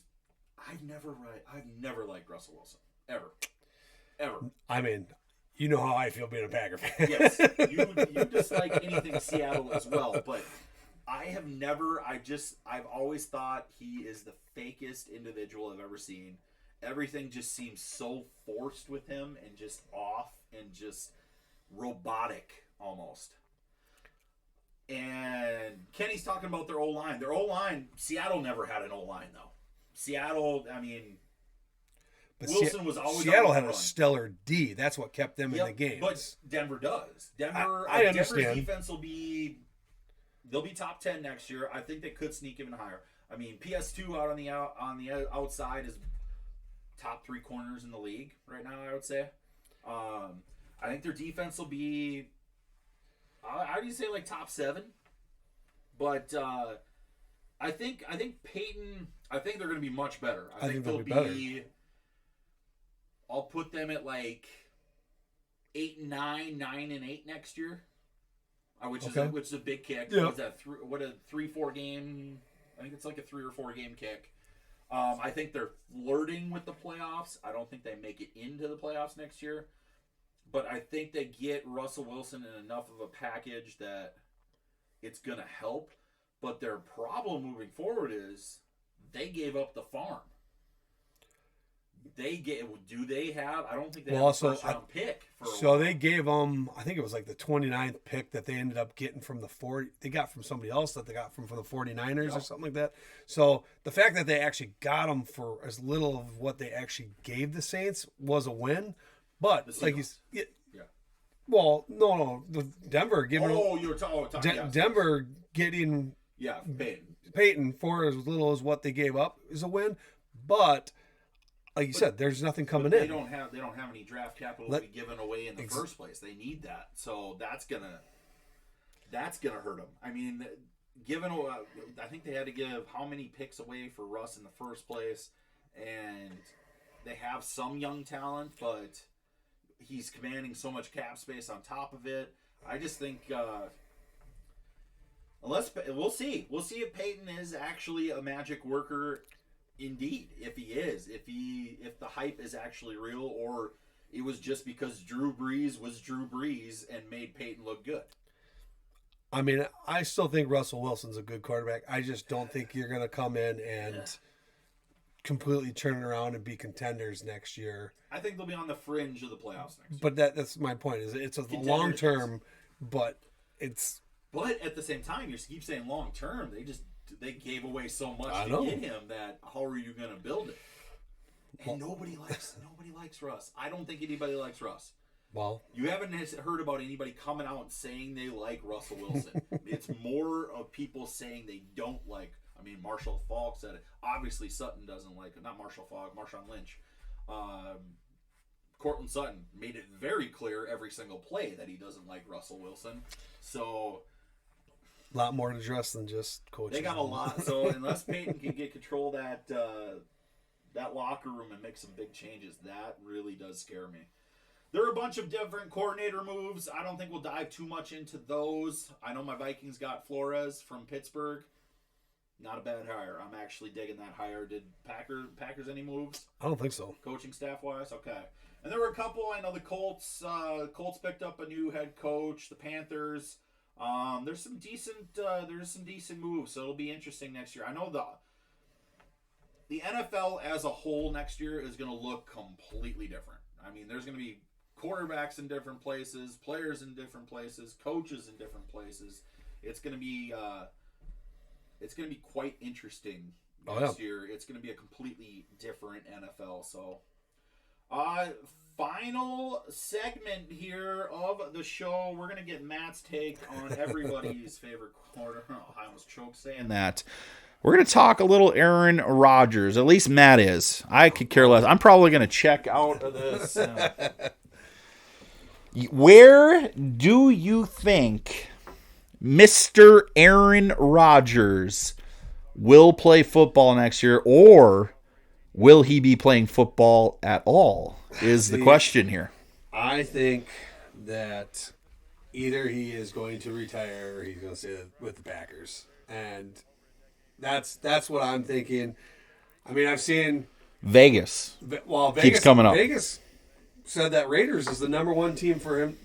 I've never liked Russell Wilson ever. I mean, you know how I feel being a Packer fan. Yes, you dislike anything Seattle as well, but I've always thought he is the fakest individual I've ever seen. Everything just seems so forced with him and just off and just robotic almost. And Kenny's talking about their O-line. Their O-line, Seattle never had an O-line though. Seattle, I mean, But Wilson was always Seattle on the had a run. stellar D. That's what kept them in the game. But Denver does. I Denver's understand. defense they'll be top 10 next year. I think they could sneak even higher. I mean, PS2 out on the outside is top 3 corners in the league right now, I would say. I think their defense will be how do you say, like top 7? But I think Peyton, I think they're going to be much better. I think they'll be better. I'll put them at like 8-9, 9-8 next year, which is a big kick. Yeah. What's that? A 3-4 game? I think it's like a 3 or 4 game kick. I think they're flirting with the playoffs. I don't think they make it into the playoffs next year, but I think they get Russell Wilson in enough of a package that it's gonna help. But their problem moving forward is they gave up the farm. Do they have? I don't think they have a first round pick for a while. They gave them, I think it was like the 29th pick that they ended up getting from the 40. They got from somebody else that they got from the 49ers or something like that. So the fact that they actually got them for as little of what they actually gave the Saints was a win. But like you, well, no, the Denver giving. Oh, you were talking. Denver getting Peyton for as little as what they gave up is a win. But like you said, there's nothing coming they in. Don't have any draft capital to be given away in the first place. They need that, so that's gonna hurt them. I mean, I think they had to give how many picks away for Russ in the first place, and they have some young talent, but he's commanding so much cap space on top of it. I just think we'll see if Peyton is actually a magic worker. Indeed, if he is, if the hype is actually real, or it was just because Drew Brees was Drew Brees and made Peyton look good. I mean, I still think Russell Wilson's a good quarterback. I just don't think you're going to come in and completely turn it around and be contenders next year. I think they'll be on the fringe of the playoffs next year. But that's my point. Is it's a long term, but it's. But at the same time, you keep saying long term. They gave away so much to get him that how are you going to build it? And nobody likes Russ. I don't think anybody likes Russ. Well, you haven't heard about anybody coming out and saying they like Russell Wilson. It's more of people saying they don't like. I mean, Marshall Faulk said it. Obviously, Sutton doesn't like it. Not Marshall Faulk, Marshawn Lynch. Cortland Sutton made it very clear every single play that he doesn't like Russell Wilson. So a lot more to address than just coaching. They got a lot. So unless Peyton can get control of that locker room and make some big changes, that really does scare me. There are a bunch of different coordinator moves. I don't think we'll dive too much into those. I know my Vikings got Flores from Pittsburgh. Not a bad hire. I'm actually digging that hire. Did Packers any moves? I don't think so. Coaching staff-wise? Okay. And there were a couple. I know the Colts picked up a new head coach. The Panthers. There's some decent moves, so it'll be interesting next year. I know the NFL as a whole next year is going to look completely different. I mean, there's going to be quarterbacks in different places, players in different places, coaches in different places. It's going to be quite interesting next year. It's going to be a completely different NFL. So, final segment here of the show. We're going to get Matt's take on everybody's favorite corner. Oh, I almost choked saying that. We're going to talk a little Aaron Rodgers. At least Matt is. I could care less. I'm probably going to check out of this. Where do you think Mr. Aaron Rodgers will play football next year, or will he be playing football at all, is the question here. I think that either he is going to retire or he's going to stay with the Packers. And that's what I'm thinking. I mean, I've seen Vegas keeps coming up. Vegas said that Raiders is the number one team for him.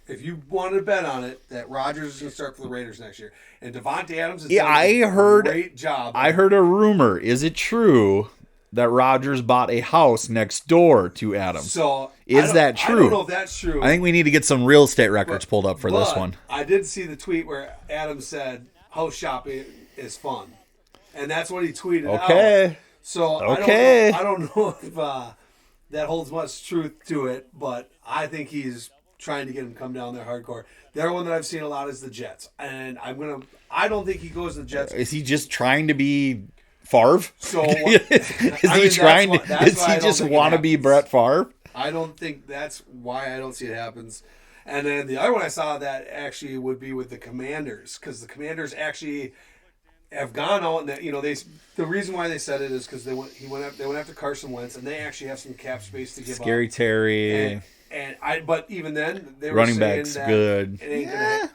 If you wanted to bet on it, that Rodgers is going to start for the Raiders next year. And Devontae Adams is doing a great job. I heard a rumor. Is it true that Rodgers bought a house next door to Adams? So is that true? I don't know if that's true. I think we need to get some real estate records pulled up for this one. I did see the tweet where Adams said house shopping is fun. And that's what he tweeted out. So I don't know if that holds much truth to it, but I think he's trying to get him to come down there hardcore. The other one that I've seen a lot is the Jets, and I don't think he goes to the Jets. Is he just trying to be Favre? So Does he just want to be Brett Favre? I don't think that's why I don't see it happens. And then the other one I saw that actually would be with the Commanders, because the Commanders actually have gone out, and the reason why they said it is because they went after Carson Wentz, and they actually have some cap space to give up. Scary Terry. But even then they were running saying backs that good. It ain't gonna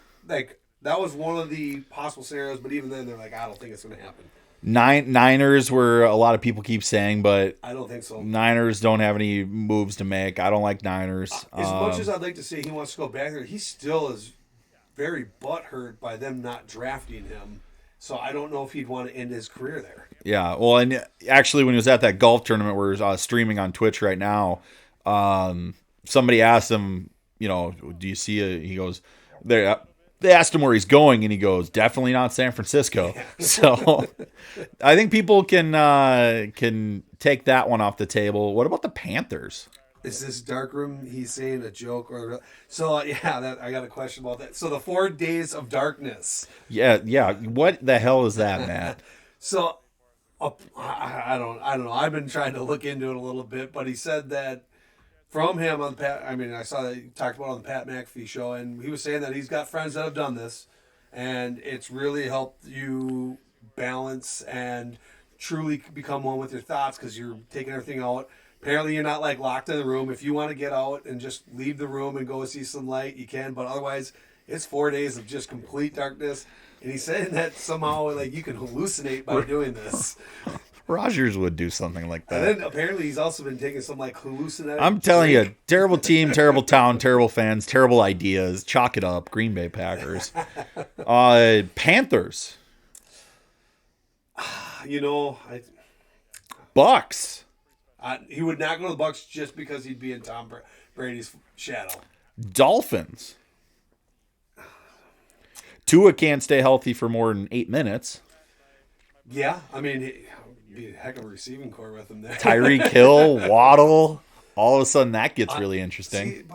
that was one of the possible scenarios. But even then they're like, I don't think it's going to happen. Niners were a lot of people keep saying, but I don't think so. Niners don't have any moves to make. I don't like Niners. As much as I'd like to say he wants to go back there, he still is very butthurt by them not drafting him. So I don't know if he'd want to end his career there. Yeah, well, and actually when he was at that golf tournament where he's streaming on Twitch right now, somebody asked him, do you see he goes, they asked him where he's going, and he goes, definitely not San Francisco. So I think people can take that one off the table. What about the Panthers? Is this dark room he's saying a joke or so? Yeah, I got a question about that. So the 4 days of darkness. Yeah. What the hell is that, Matt? So I don't know. I've been trying to look into it a little bit, but he said that from him on Pat. I mean, I saw that he talked about it on the Pat McAfee show, and he was saying that he's got friends that have done this, and it's really helped you balance and truly become one with your thoughts because you're taking everything out. Apparently, you're not locked in the room. If you want to get out and just leave the room and go see some light, you can. But otherwise, it's 4 days of just complete darkness. And he's saying that somehow you can hallucinate by doing this. Rodgers would do something like that. And then apparently he's also been taking some hallucinating. I'm telling you, terrible team, terrible town, terrible fans, terrible ideas. Chalk it up. Green Bay Packers. Panthers. Bucks. He would not go to the Bucks just because he'd be in Tom Brady's shadow. Dolphins. Tua can't stay healthy for more than 8 minutes. Yeah, I mean, it'd be a heck of a receiving core with him there. Tyreek Hill, Waddle. All of a sudden, that gets really interesting.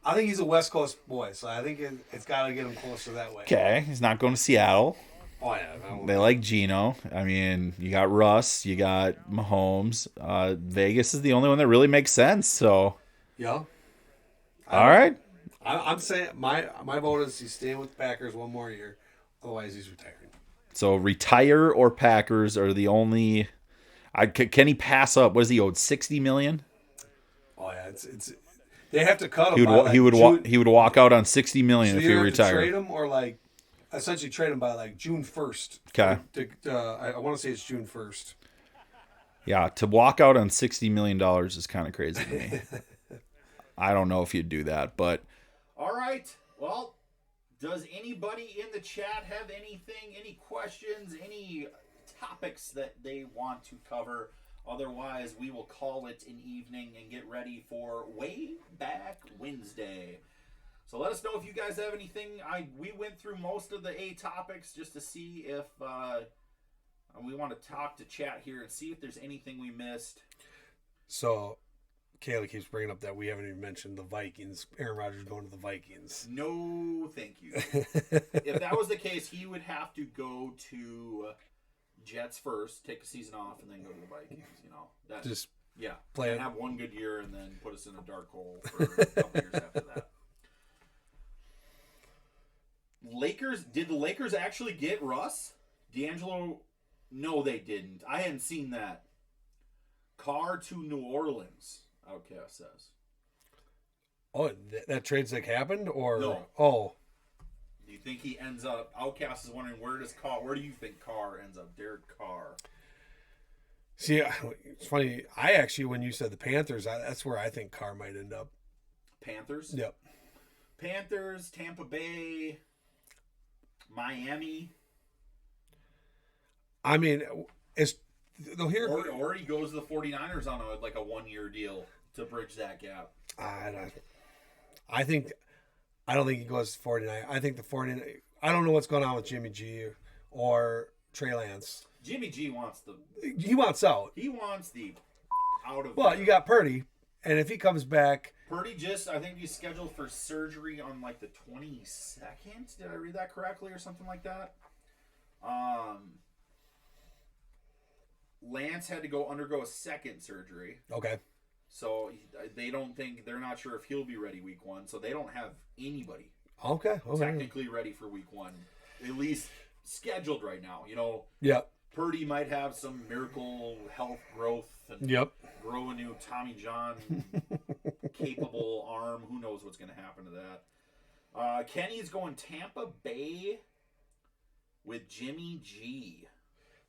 I think he's a West Coast boy, so I think it's got to get him closer that way. Okay, he's not going to Seattle. Oh, yeah. They like Geno. I mean, you got Russ, you got Mahomes. Vegas is the only one that really makes sense. So, yeah. All right. I'm saying my vote is he's staying with the Packers one more year, Otherwise, he's retiring. So retire or Packers are the only. Can he pass up? What is he owed? $60 million. Oh yeah, it's they have to cut him. He would walk out on $60 million if he retired. Trade him or like essentially trade him by like June 1st. Okay. I want to say it's June 1st. Yeah, to walk out on $60 million is kind of crazy to me. I don't know if you'd do that, but All right. Well, does anybody in the chat have anything, any questions, any topics that they want to cover? Otherwise, we will call it an evening and get ready for Way Back Wednesday. So let us know if you guys have anything. We went through most of the A topics just to see if we want to talk to chat here and see if there's anything we missed. So, Kayla keeps bringing up that we haven't even mentioned the Vikings. Aaron Rodgers going to the Vikings. No, thank you. If that was the case, he would have to go to Jets first, take a season off, and then go to the Vikings. You know, that Just play and have one good year, and then put us in a dark hole for a couple years after that. Lakers? Did the Lakers actually get Russ? D'Angelo? No, they didn't. I hadn't seen that. Carr to New Orleans. Outcast says. Oh, that trade's like happened, or No. Oh, Do you think he ends up? Outcast is wondering where do you think Carr ends up? Derek Carr. see, it's funny. I actually, when you said the Panthers, that's where I think Carr might end up. Panthers. Yep. Panthers, Tampa Bay, Miami. I mean, it's they'll hear. Or he goes to the 49ers on a 1-year deal to bridge that gap. I don't think he goes to 49. I think the 49. I don't know what's going on with Jimmy G or Trey Lance. Jimmy G wants He wants out. He wants the out of. Well, you got Purdy, and if he comes back, Purdy I think he's scheduled for surgery on the 22nd. Did I read that correctly or something like that? Lance had to undergo a second surgery. okay. So they're not sure if he'll be ready week 1. So they don't have anybody Okay. technically ready for week 1, at least scheduled right now. You know, Yep. Purdy might have some miracle health growth and Yep. grow a new Tommy John capable arm. Who knows what's going to happen to that? Kenny's going Tampa Bay with Jimmy G.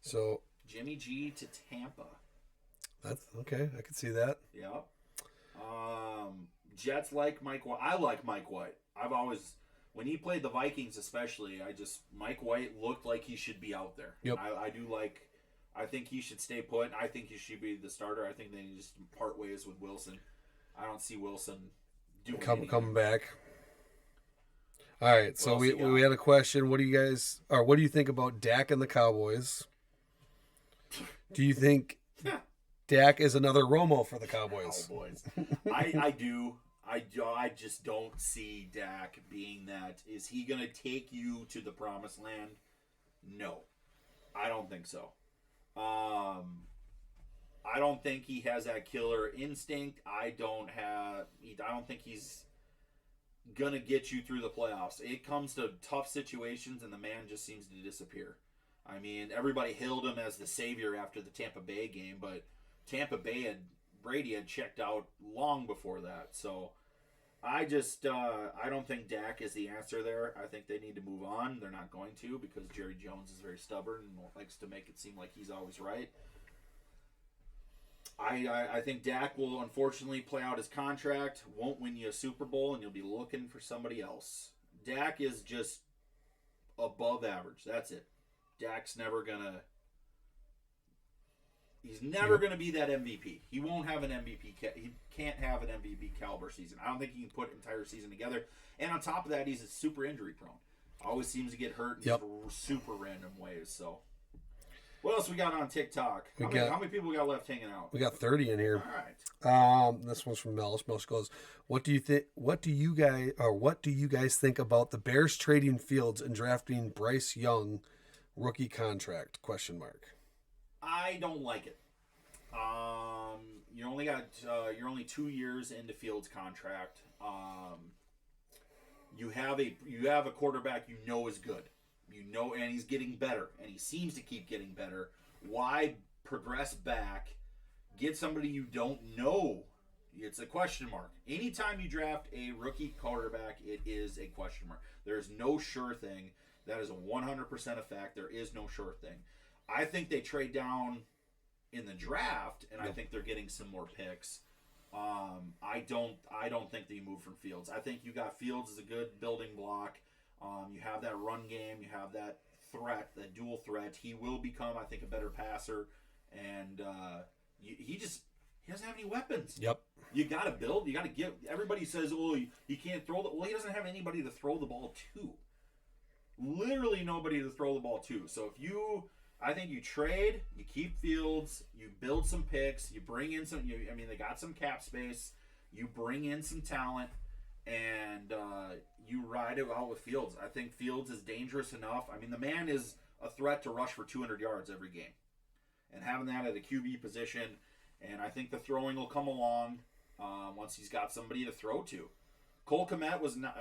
So Jimmy G to Tampa. that's okay. I can see that. Yep. Jets like Mike White. I like Mike White. I've always, when he played the Vikings especially, Mike White looked like he should be out there. Yep. I think he should stay put. I think he should be the starter. I think they need to just part ways with Wilson. I don't see Wilson doing Coming back. All right. So else you we got? had a question. What do you think about Dak and the Cowboys? Do you think Dak is another Romo for the Cowboys? Cowboys. I do. I just don't see Dak being that. Is he going to take you to the promised land? No. I don't think so. I don't think he has that killer instinct. I don't think he's going to get you through the playoffs. It comes to tough situations and the man just seems to disappear. I mean, everybody hailed him as the savior after the Tampa Bay game, but Tampa Bay Brady had checked out long before that. So I don't think Dak is the answer there. I think they need to move on. They're not going to because Jerry Jones is very stubborn and likes to make it seem like he's always right. I think Dak will unfortunately play out his contract, won't win you a Super Bowl, and you'll be looking for somebody else. Dak is just above average. That's it. Dak's never gonna. He's never gonna be that MVP. He won't have an MVP. He can't have an MVP caliber season. I don't think he can put an entire season together. And on top of that, he's super injury prone. Always seems to get hurt in super random ways. So, what else we got on TikTok? How many people we got left hanging out? We got 30 in here. All right. This one's from Mellis. Mellis goes, What do you guys think about the Bears trading Fields and drafting Bryce Young rookie contract? ? I don't like it. You're only 2 years into Fields' contract. You have a quarterback you know is good. and he's getting better, and he seems to keep getting better. Why progress back, get somebody you don't know? It's a question mark. Anytime you draft a rookie quarterback, it is a question mark. There is no sure thing. That is a 100% a fact. There is no sure thing. I think they trade down in the draft, and I think they're getting some more picks. I don't think that you move from Fields. I think you got Fields as a good building block. You have that run game. You have that threat, that dual threat. He will become, I think, a better passer. And he doesn't have any weapons. Yep. You got to build. You got to give. Everybody says, "Oh, he can't throw the." Well, he doesn't have anybody to throw the ball to. Literally nobody to throw the ball to. So I think you trade, you keep Fields, you build some picks, you bring in some. They got some cap space. You bring in some talent, and you ride it out with Fields. I think Fields is dangerous enough. I mean, the man is a threat to rush for 200 yards every game, and having that at a QB position, and I think the throwing will come along once he's got somebody to throw to. Cole Kmet was not,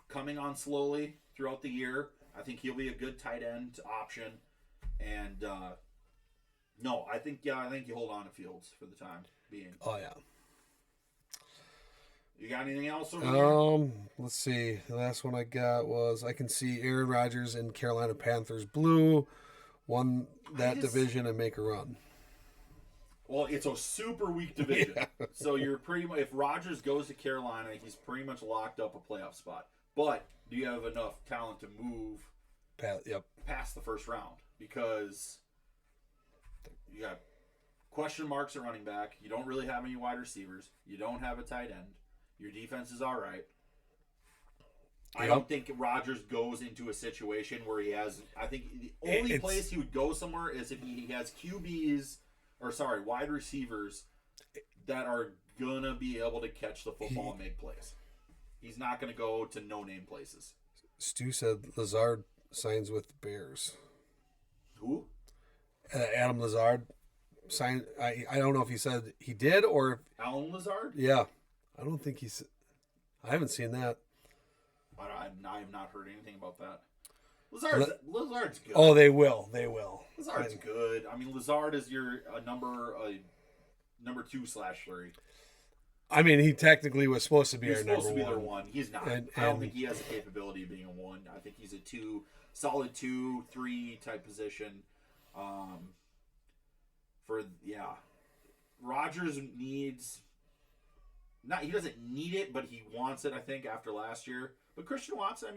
coming on slowly throughout the year. I think he'll be a good tight end option. And I think you hold on to Fields for the time being. Oh yeah. You got anything else over here? Let's see. The last one I got was I can see Aaron Rodgers and Carolina Panthers blue won that division and make a run. Well, it's a super weak division. Yeah. So you're pretty much, if Rodgers goes to Carolina, he's pretty much locked up a playoff spot. But do you have enough talent to move past the first round? Because you got question marks at running back. You don't really have any wide receivers. You don't have a tight end. Your defense is all right. I don't think Rodgers goes into a situation where he has. I think the only place he would go somewhere is if he has wide receivers that are gonna be able to catch the football and make plays. He's not gonna go to no-name places. Stu said Lazard signs with the Bears. Who? Adam Lazard signed. I don't know if he said he did or Alan Lazard? Yeah, I don't think he's. I haven't seen that. I have not heard anything about that. Lazard's good. Oh, they will. Lazard's good. I mean, Lazard is your number 2/3. I mean, he technically was supposed to be He's our supposed number to be their one. one. He's not. I don't think he has the capability of being a one. I think he's a solid 2-3 type position. Rodgers needs. He doesn't need it, but he wants it. I think after last year, but Christian Watson,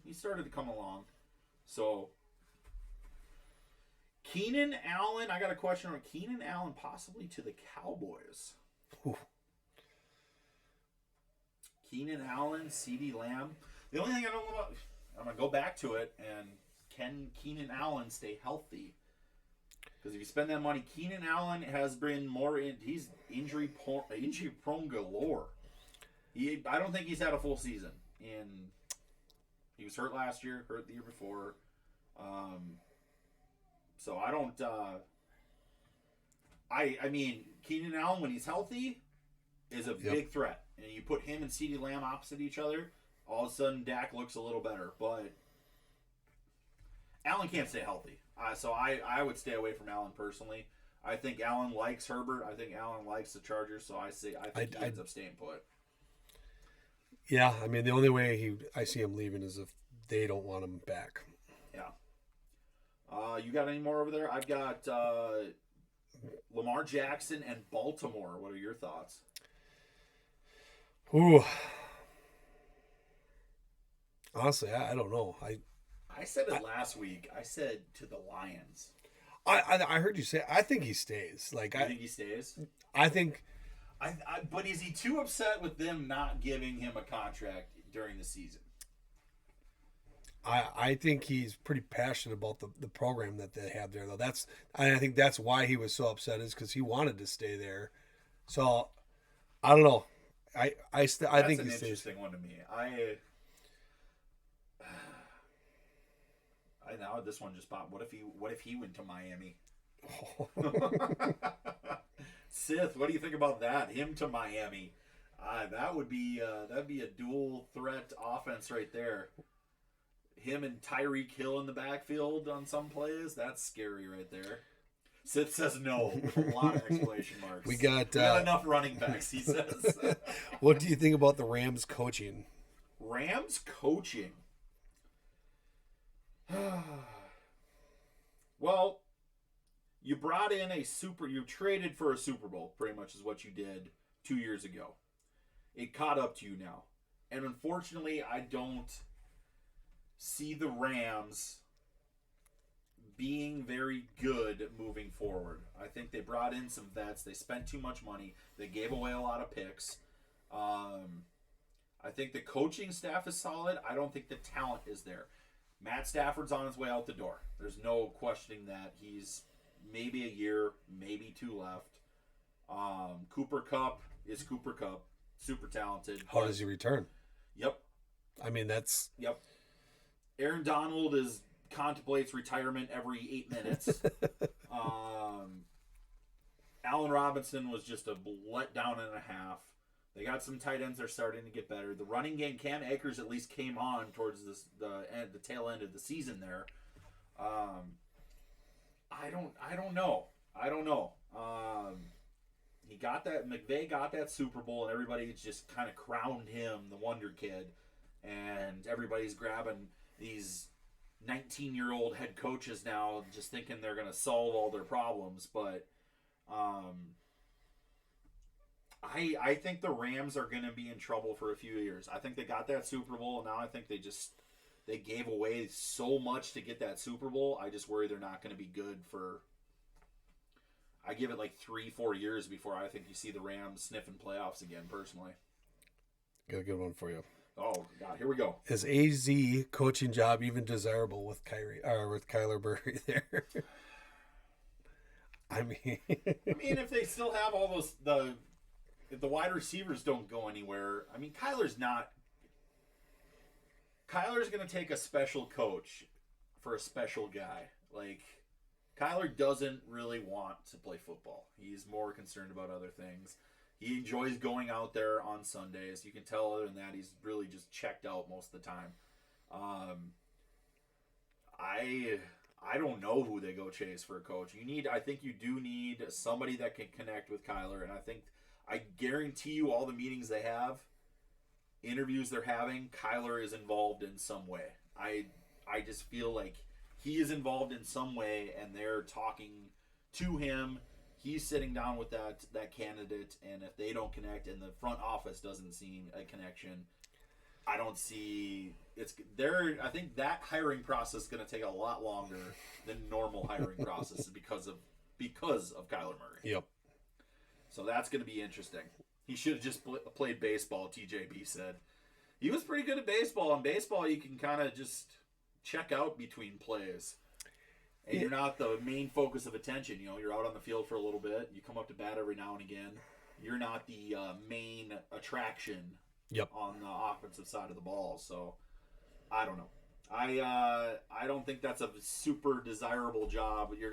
he started to come along. So Keenan Allen, I got a question on Keenan Allen possibly to the Cowboys. Ooh. Keenan Allen, CeeDee Lamb. The only thing I don't know about, I'm gonna go back to it, and can Keenan Allen stay healthy? Because if you spend that money, Keenan Allen has been he's injury prone galore. I don't think he's had a full season. He was hurt last year, hurt the year before. So I don't. Keenan Allen when he's healthy is a big threat, and you put him and CeeDee Lamb opposite each other, all of a sudden Dak looks a little better. But Allen can't stay healthy. So I would stay away from Allen personally. I think Allen likes Herbert. I think Allen likes the Chargers. So I think he ends up staying put. Yeah, the only way I see him leaving is if they don't want him back. Yeah. You got any more over there? I've got Lamar Jackson and Baltimore. What are your thoughts? Ooh. Honestly, I don't know. I said it last week. I said to the Lions. I heard you say. I think he stays. You think he stays? I think. But is he too upset with them not giving him a contract during the season? I think he's pretty passionate about the program that they have there, though. I think that's why he was so upset, is because he wanted to stay there. So I don't know. I think he stays. That's an interesting one to me. Now this one just popped. What if he went to Miami? Sith, what do you think about that? Him to Miami. That'd be a dual threat offense right there. him and Tyreek Hill in the backfield on some plays. That's scary right there. Sid says no. A lot of exclamation marks. We got enough running backs, he says. What do you think about the Rams coaching? Rams coaching. Well, you brought in you traded for a Super Bowl, pretty much is what you did 2 years ago. It caught up to you now. And unfortunately, I don't see the Rams being very good moving forward. I think they brought in some vets. They spent too much money. They gave away a lot of picks. I think the coaching staff is solid. I don't think the talent is there. Matt Stafford's on his way out the door. There's no questioning that. He's maybe a year, maybe 2 left. Cooper Kupp is Cooper Kupp. Super talented. How does he return? Yep. I mean, that's... Yep. Aaron Donald contemplates retirement every 8 minutes. Allen Robinson was just a letdown and a half. They got some tight ends that are starting to get better. The running game, Cam Akers at least came on towards the tail end of the season there. I don't know. McVay got that Super Bowl, and everybody just kind of crowned him the Wonder Kid, and everybody's grabbing these 19-year-old head coaches now, just thinking they're going to solve all their problems. But I think the Rams are going to be in trouble for a few years. I think they got that Super Bowl, and now I think they gave away so much to get that Super Bowl. I just worry they're not going to be good for. I give it like 3-4 years before I think you see the Rams sniffing playoffs again, personally. Got a good one for you. Oh, God, here we go. Is AZ coaching job even desirable with Kyler Murray there? I mean, if they still have all those if the wide receivers don't go anywhere, I mean, Kyler's going to take a special coach for a special guy. Like, Kyler doesn't really want to play football. He's more concerned about other things. He enjoys going out there on Sundays. You can tell other than that, he's really just checked out most of the time. I don't know who they go chase for a coach. I think you do need somebody that can connect with Kyler, and I guarantee you all the meetings they have, interviews they're having, Kyler is involved in some way. I just feel like he is involved in some way, and they're talking to him. He's sitting down with that candidate, and if they don't connect and the front office doesn't see a connection, I don't see it's there. I think that hiring process is going to take a lot longer than normal hiring processes because of Kyler Murray. Yep. So that's going to be interesting. He should have just played baseball, TJB said. He was pretty good at baseball. In baseball, you can kind of just check out between plays. And you're not the main focus of attention. You're out on the field for a little bit. You come up to bat every now and again. You're not the main attraction on the offensive side of the ball. So, I don't know. I don't think that's a super desirable job. You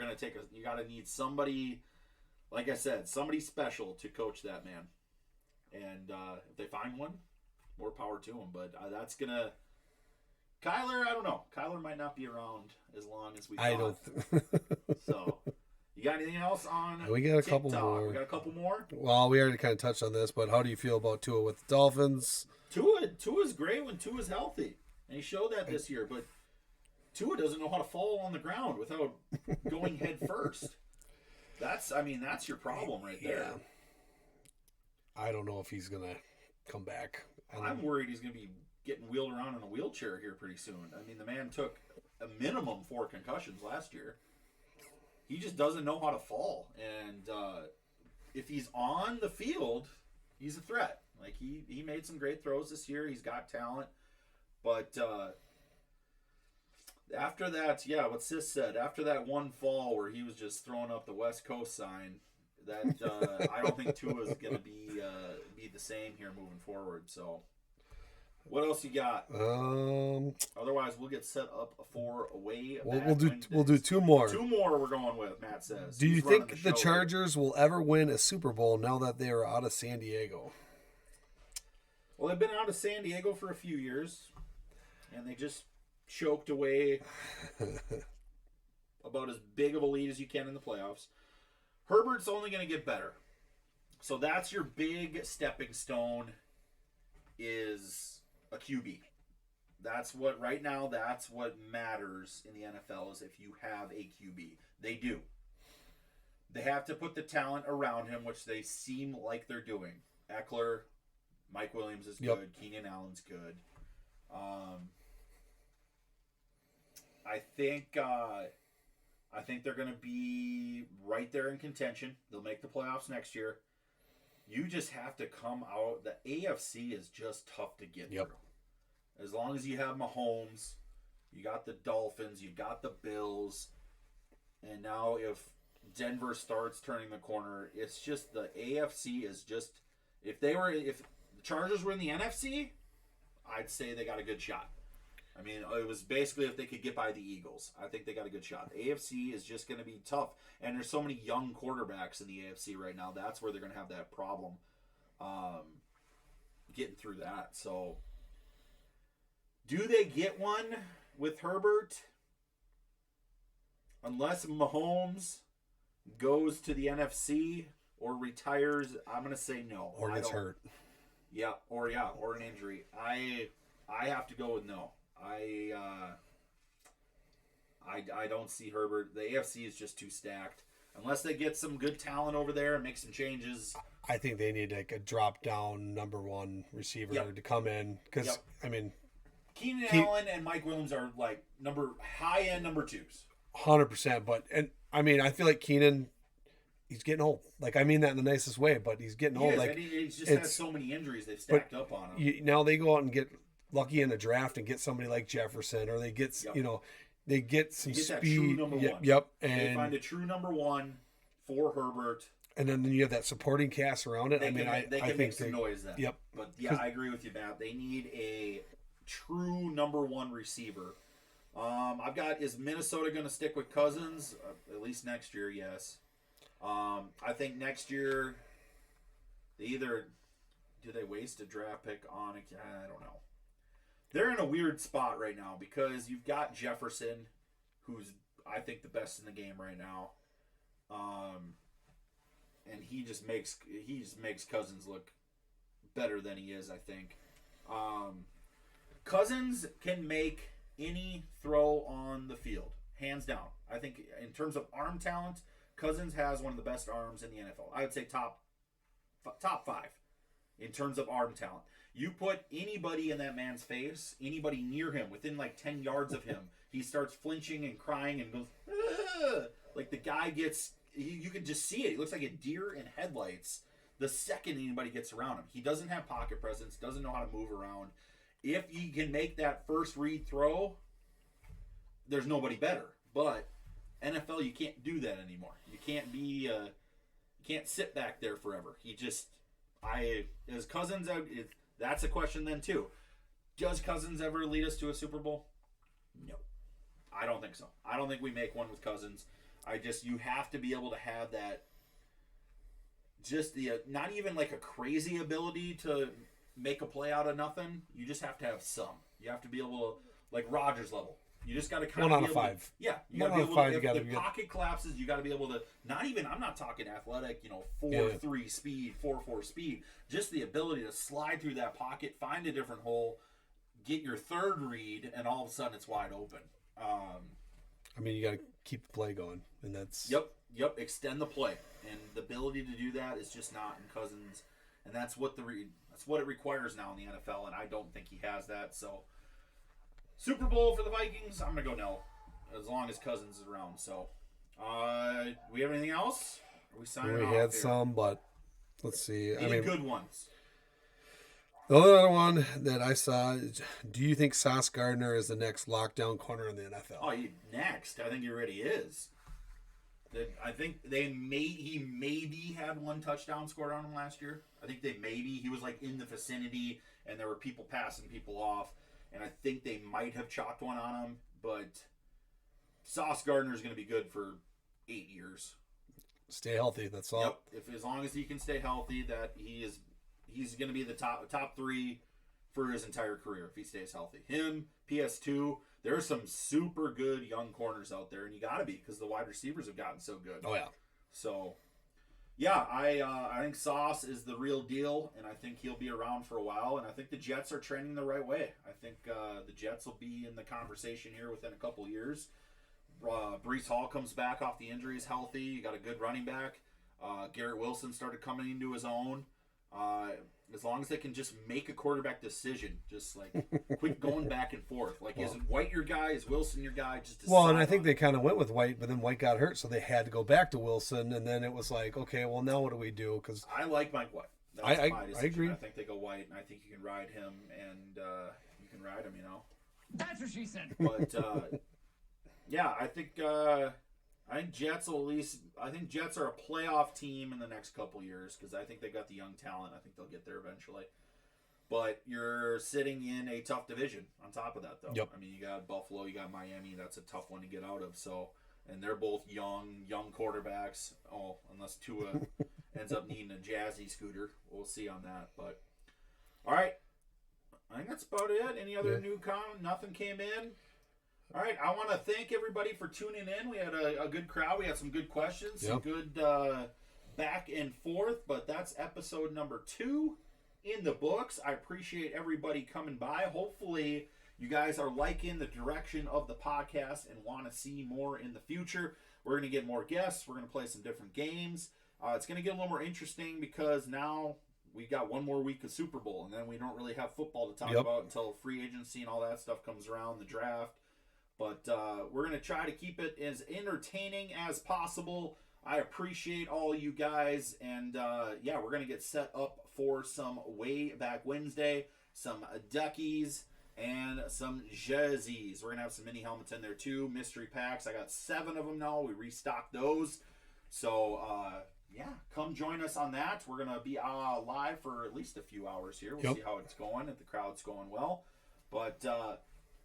got to need somebody, like I said, somebody special to coach that man. And if they find one, more power to them. But that's going to... Kyler, I don't know. Kyler might not be around as long as we thought. I don't. So, you got anything else on We got a TikTok? couple more. We got a couple more? Well, we already kind of touched on this, but how do you feel about Tua with the Dolphins? Tua's great when Tua's healthy. And he showed that this year. But Tua doesn't know how to fall on the ground without going head first. That's your problem right there. Yeah. I don't know if he's going to come back. I'm worried he's going to be getting wheeled around in a wheelchair here pretty soon. I mean, the man took a minimum 4 concussions last year. He just doesn't know how to fall. And if he's on the field, he's a threat. Like, he made some great throws this year. He's got talent. But after that, what Sis said, after that one fall where he was just throwing up the West Coast sign, that I don't think Tua's going to be the same here moving forward. So... What else you got? Otherwise, we'll get set up for away. We'll do 2 more. 2 more we're going with, Matt says. Do you think the Chargers will ever win a Super Bowl now that they are out of San Diego? Well, they've been out of San Diego for a few years, and they just choked away about as big of a lead as you can in the playoffs. Herbert's only going to get better. So that's your big stepping stone is a QB. That's what matters in the NFL is if you have a QB. They do. They have to put the talent around him, which they seem like they're doing. Eckler, Mike Williams is good. Keenan Allen's good. I think they're going to be right there in contention. They'll make the playoffs next year. You just have to come out. The AFC is just tough to get through. As long as you have Mahomes, you got the Dolphins, you got the Bills, and now if Denver starts turning the corner, it's just the AFC is just if the Chargers were in the NFC, I'd say they got a good shot. I mean, it was basically if they could get by the Eagles. I think they got a good shot. The AFC is just going to be tough, and there's so many young quarterbacks in the AFC right now. That's where they're going to have that problem getting through that. So, do they get one with Herbert? Unless Mahomes goes to the NFC or retires, I'm going to say no. Or gets hurt. Yeah, or an injury. I have to go with no. I don't see Herbert. The AFC is just too stacked. Unless they get some good talent over there and make some changes. I think they need like a drop down number one receiver to come in because I mean, Keenan Allen and Mike Williams are like high end number twos. 100%. But I mean, I feel like Keenan, he's getting old. Like I mean that in the nicest way, but he's getting old. Like he's just had so many injuries they've stacked up on him. Now they go out and get lucky in a draft and get somebody like Jefferson, or they get they get some speed. That true number one. Yep. And they find a true number one for Herbert. And then you have that supporting cast around it. They can make some noise then. Yep. But yeah, I agree with you, Matt. They need a true number one receiver. I've got, is Minnesota going to stick with Cousins? At least next year, yes. I think next year, do they waste a draft pick on it? I don't know. They're in a weird spot right now because you've got Jefferson, who's, I think, the best in the game right now. And he just makes Cousins look better than he is, I think. Cousins can make any throw on the field, hands down. I think in terms of arm talent, Cousins has one of the best arms in the NFL. I would say top 5 in terms of arm talent. You put anybody in that man's face, anybody near him, within like 10 yards of him, he starts flinching and crying and goes, "Ugh!" Like the guy gets, you can just see it. He looks like a deer in headlights the second anybody gets around him. He doesn't have pocket presence, doesn't know how to move around. If he can make that first read throw, there's nobody better. But NFL, you can't do that anymore. You can't be, you can't sit back there forever. As Cousins, that's a question then too. Does Cousins ever lead us to a Super Bowl? No, I don't think so. I don't think we make one with Cousins. You have to be able to have that, just the, not even like a crazy ability to make a play out of nothing. You just have to have some. You have to be able to, like Rodgers level. You just got to kind of be able 1 out of 5. Yeah, you got to be able to, if the pocket collapses, you got to be able to, I'm not talking athletic, 4-3 speed, 4-4 speed. Just the ability to slide through that pocket, find a different hole, get your third read, and all of a sudden it's wide open. You got to keep the play going, and that's... Yep, extend the play. And the ability to do that is just not in Cousins. And that's what it requires now in the NFL, and I don't think he has that, so... Super Bowl for the Vikings, I'm going to go no, as long as Cousins is around. So, we have anything else? Are we signing off? We had some, but let's see. Good ones. The other one that I saw, do you think Sauce Gardner is the next lockdown corner in the NFL? Oh, next. I think he already is. I think he maybe had one touchdown scored on him last year. I think he was like in the vicinity, and there were people passing people off. And I think they might have chalked one on him, but Sauce Gardner is going to be good for 8 years. Stay healthy. That's all. Yep. As long as he can stay healthy, that he's going to be the top 3 for his entire career if he stays healthy. Him, PS2, there's some super good young corners out there, and you got to be because the wide receivers have gotten so good. Oh, yeah. So, yeah, I think Sauce is the real deal, and I think he'll be around for a while, and I think the Jets are trending the right way. I think the Jets will be in the conversation here within a couple years. Breece Hall comes back off the injuries healthy. You got a good running back. Garrett Wilson started coming into his own. As long as they can just make a quarterback decision, just like quit going back and forth. Like, is White your guy? Is Wilson your guy? Just decide and I think on they it. kind of went with White, but then White got hurt, so they had to go back to Wilson, and then it was like, okay, well, now what do we do? Because I like Mike White. That's I my decision. agree. I think they go White, and I think you can ride him, and you can ride him, That's what she said. But yeah, I think Jets will at least. I think Jets are a playoff team in the next couple years because I think they got the young talent. I think they'll get there eventually. But you're sitting in a tough division on top of that, though. Yep. I mean, you got Buffalo, you got Miami. That's a tough one to get out of. So, and they're both young quarterbacks. Oh, unless Tua ends up needing a jazzy scooter, we'll see on that. But all right, I think that's about it. Any other new comment? Nothing came in. All right, I want to thank everybody for tuning in. We had a good crowd. We had some good questions, some good back and forth. But that's episode number 2 in the books. I appreciate everybody coming by. Hopefully, you guys are liking the direction of the podcast and want to see more in the future. We're going to get more guests. We're going to play some different games. It's going to get a little more interesting because now we got one more week of Super Bowl, and then we don't really have football to talk about until free agency and all that stuff comes around, the draft. But we're going to try to keep it as entertaining as possible. I appreciate all you guys. And, yeah, we're going to get set up for some Way Back Wednesday, some duckies, and some jerseys. We're going to have some mini helmets in there, too. Mystery packs. I got 7 of them now. We restocked those. So, yeah, come join us on that. We're going to be live for at least a few hours here. We'll see how it's going, if the crowd's going well. But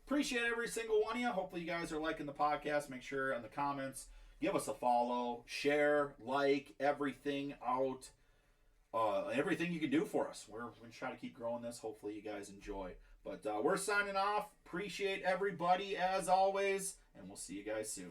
appreciate every single one of you. Hopefully you guys are liking the podcast. Make sure in the comments, give us a follow, share, like, everything out. Everything you can do for us. We're going to try to keep growing this. Hopefully you guys enjoy. But we're signing off. Appreciate everybody as always. And we'll see you guys soon.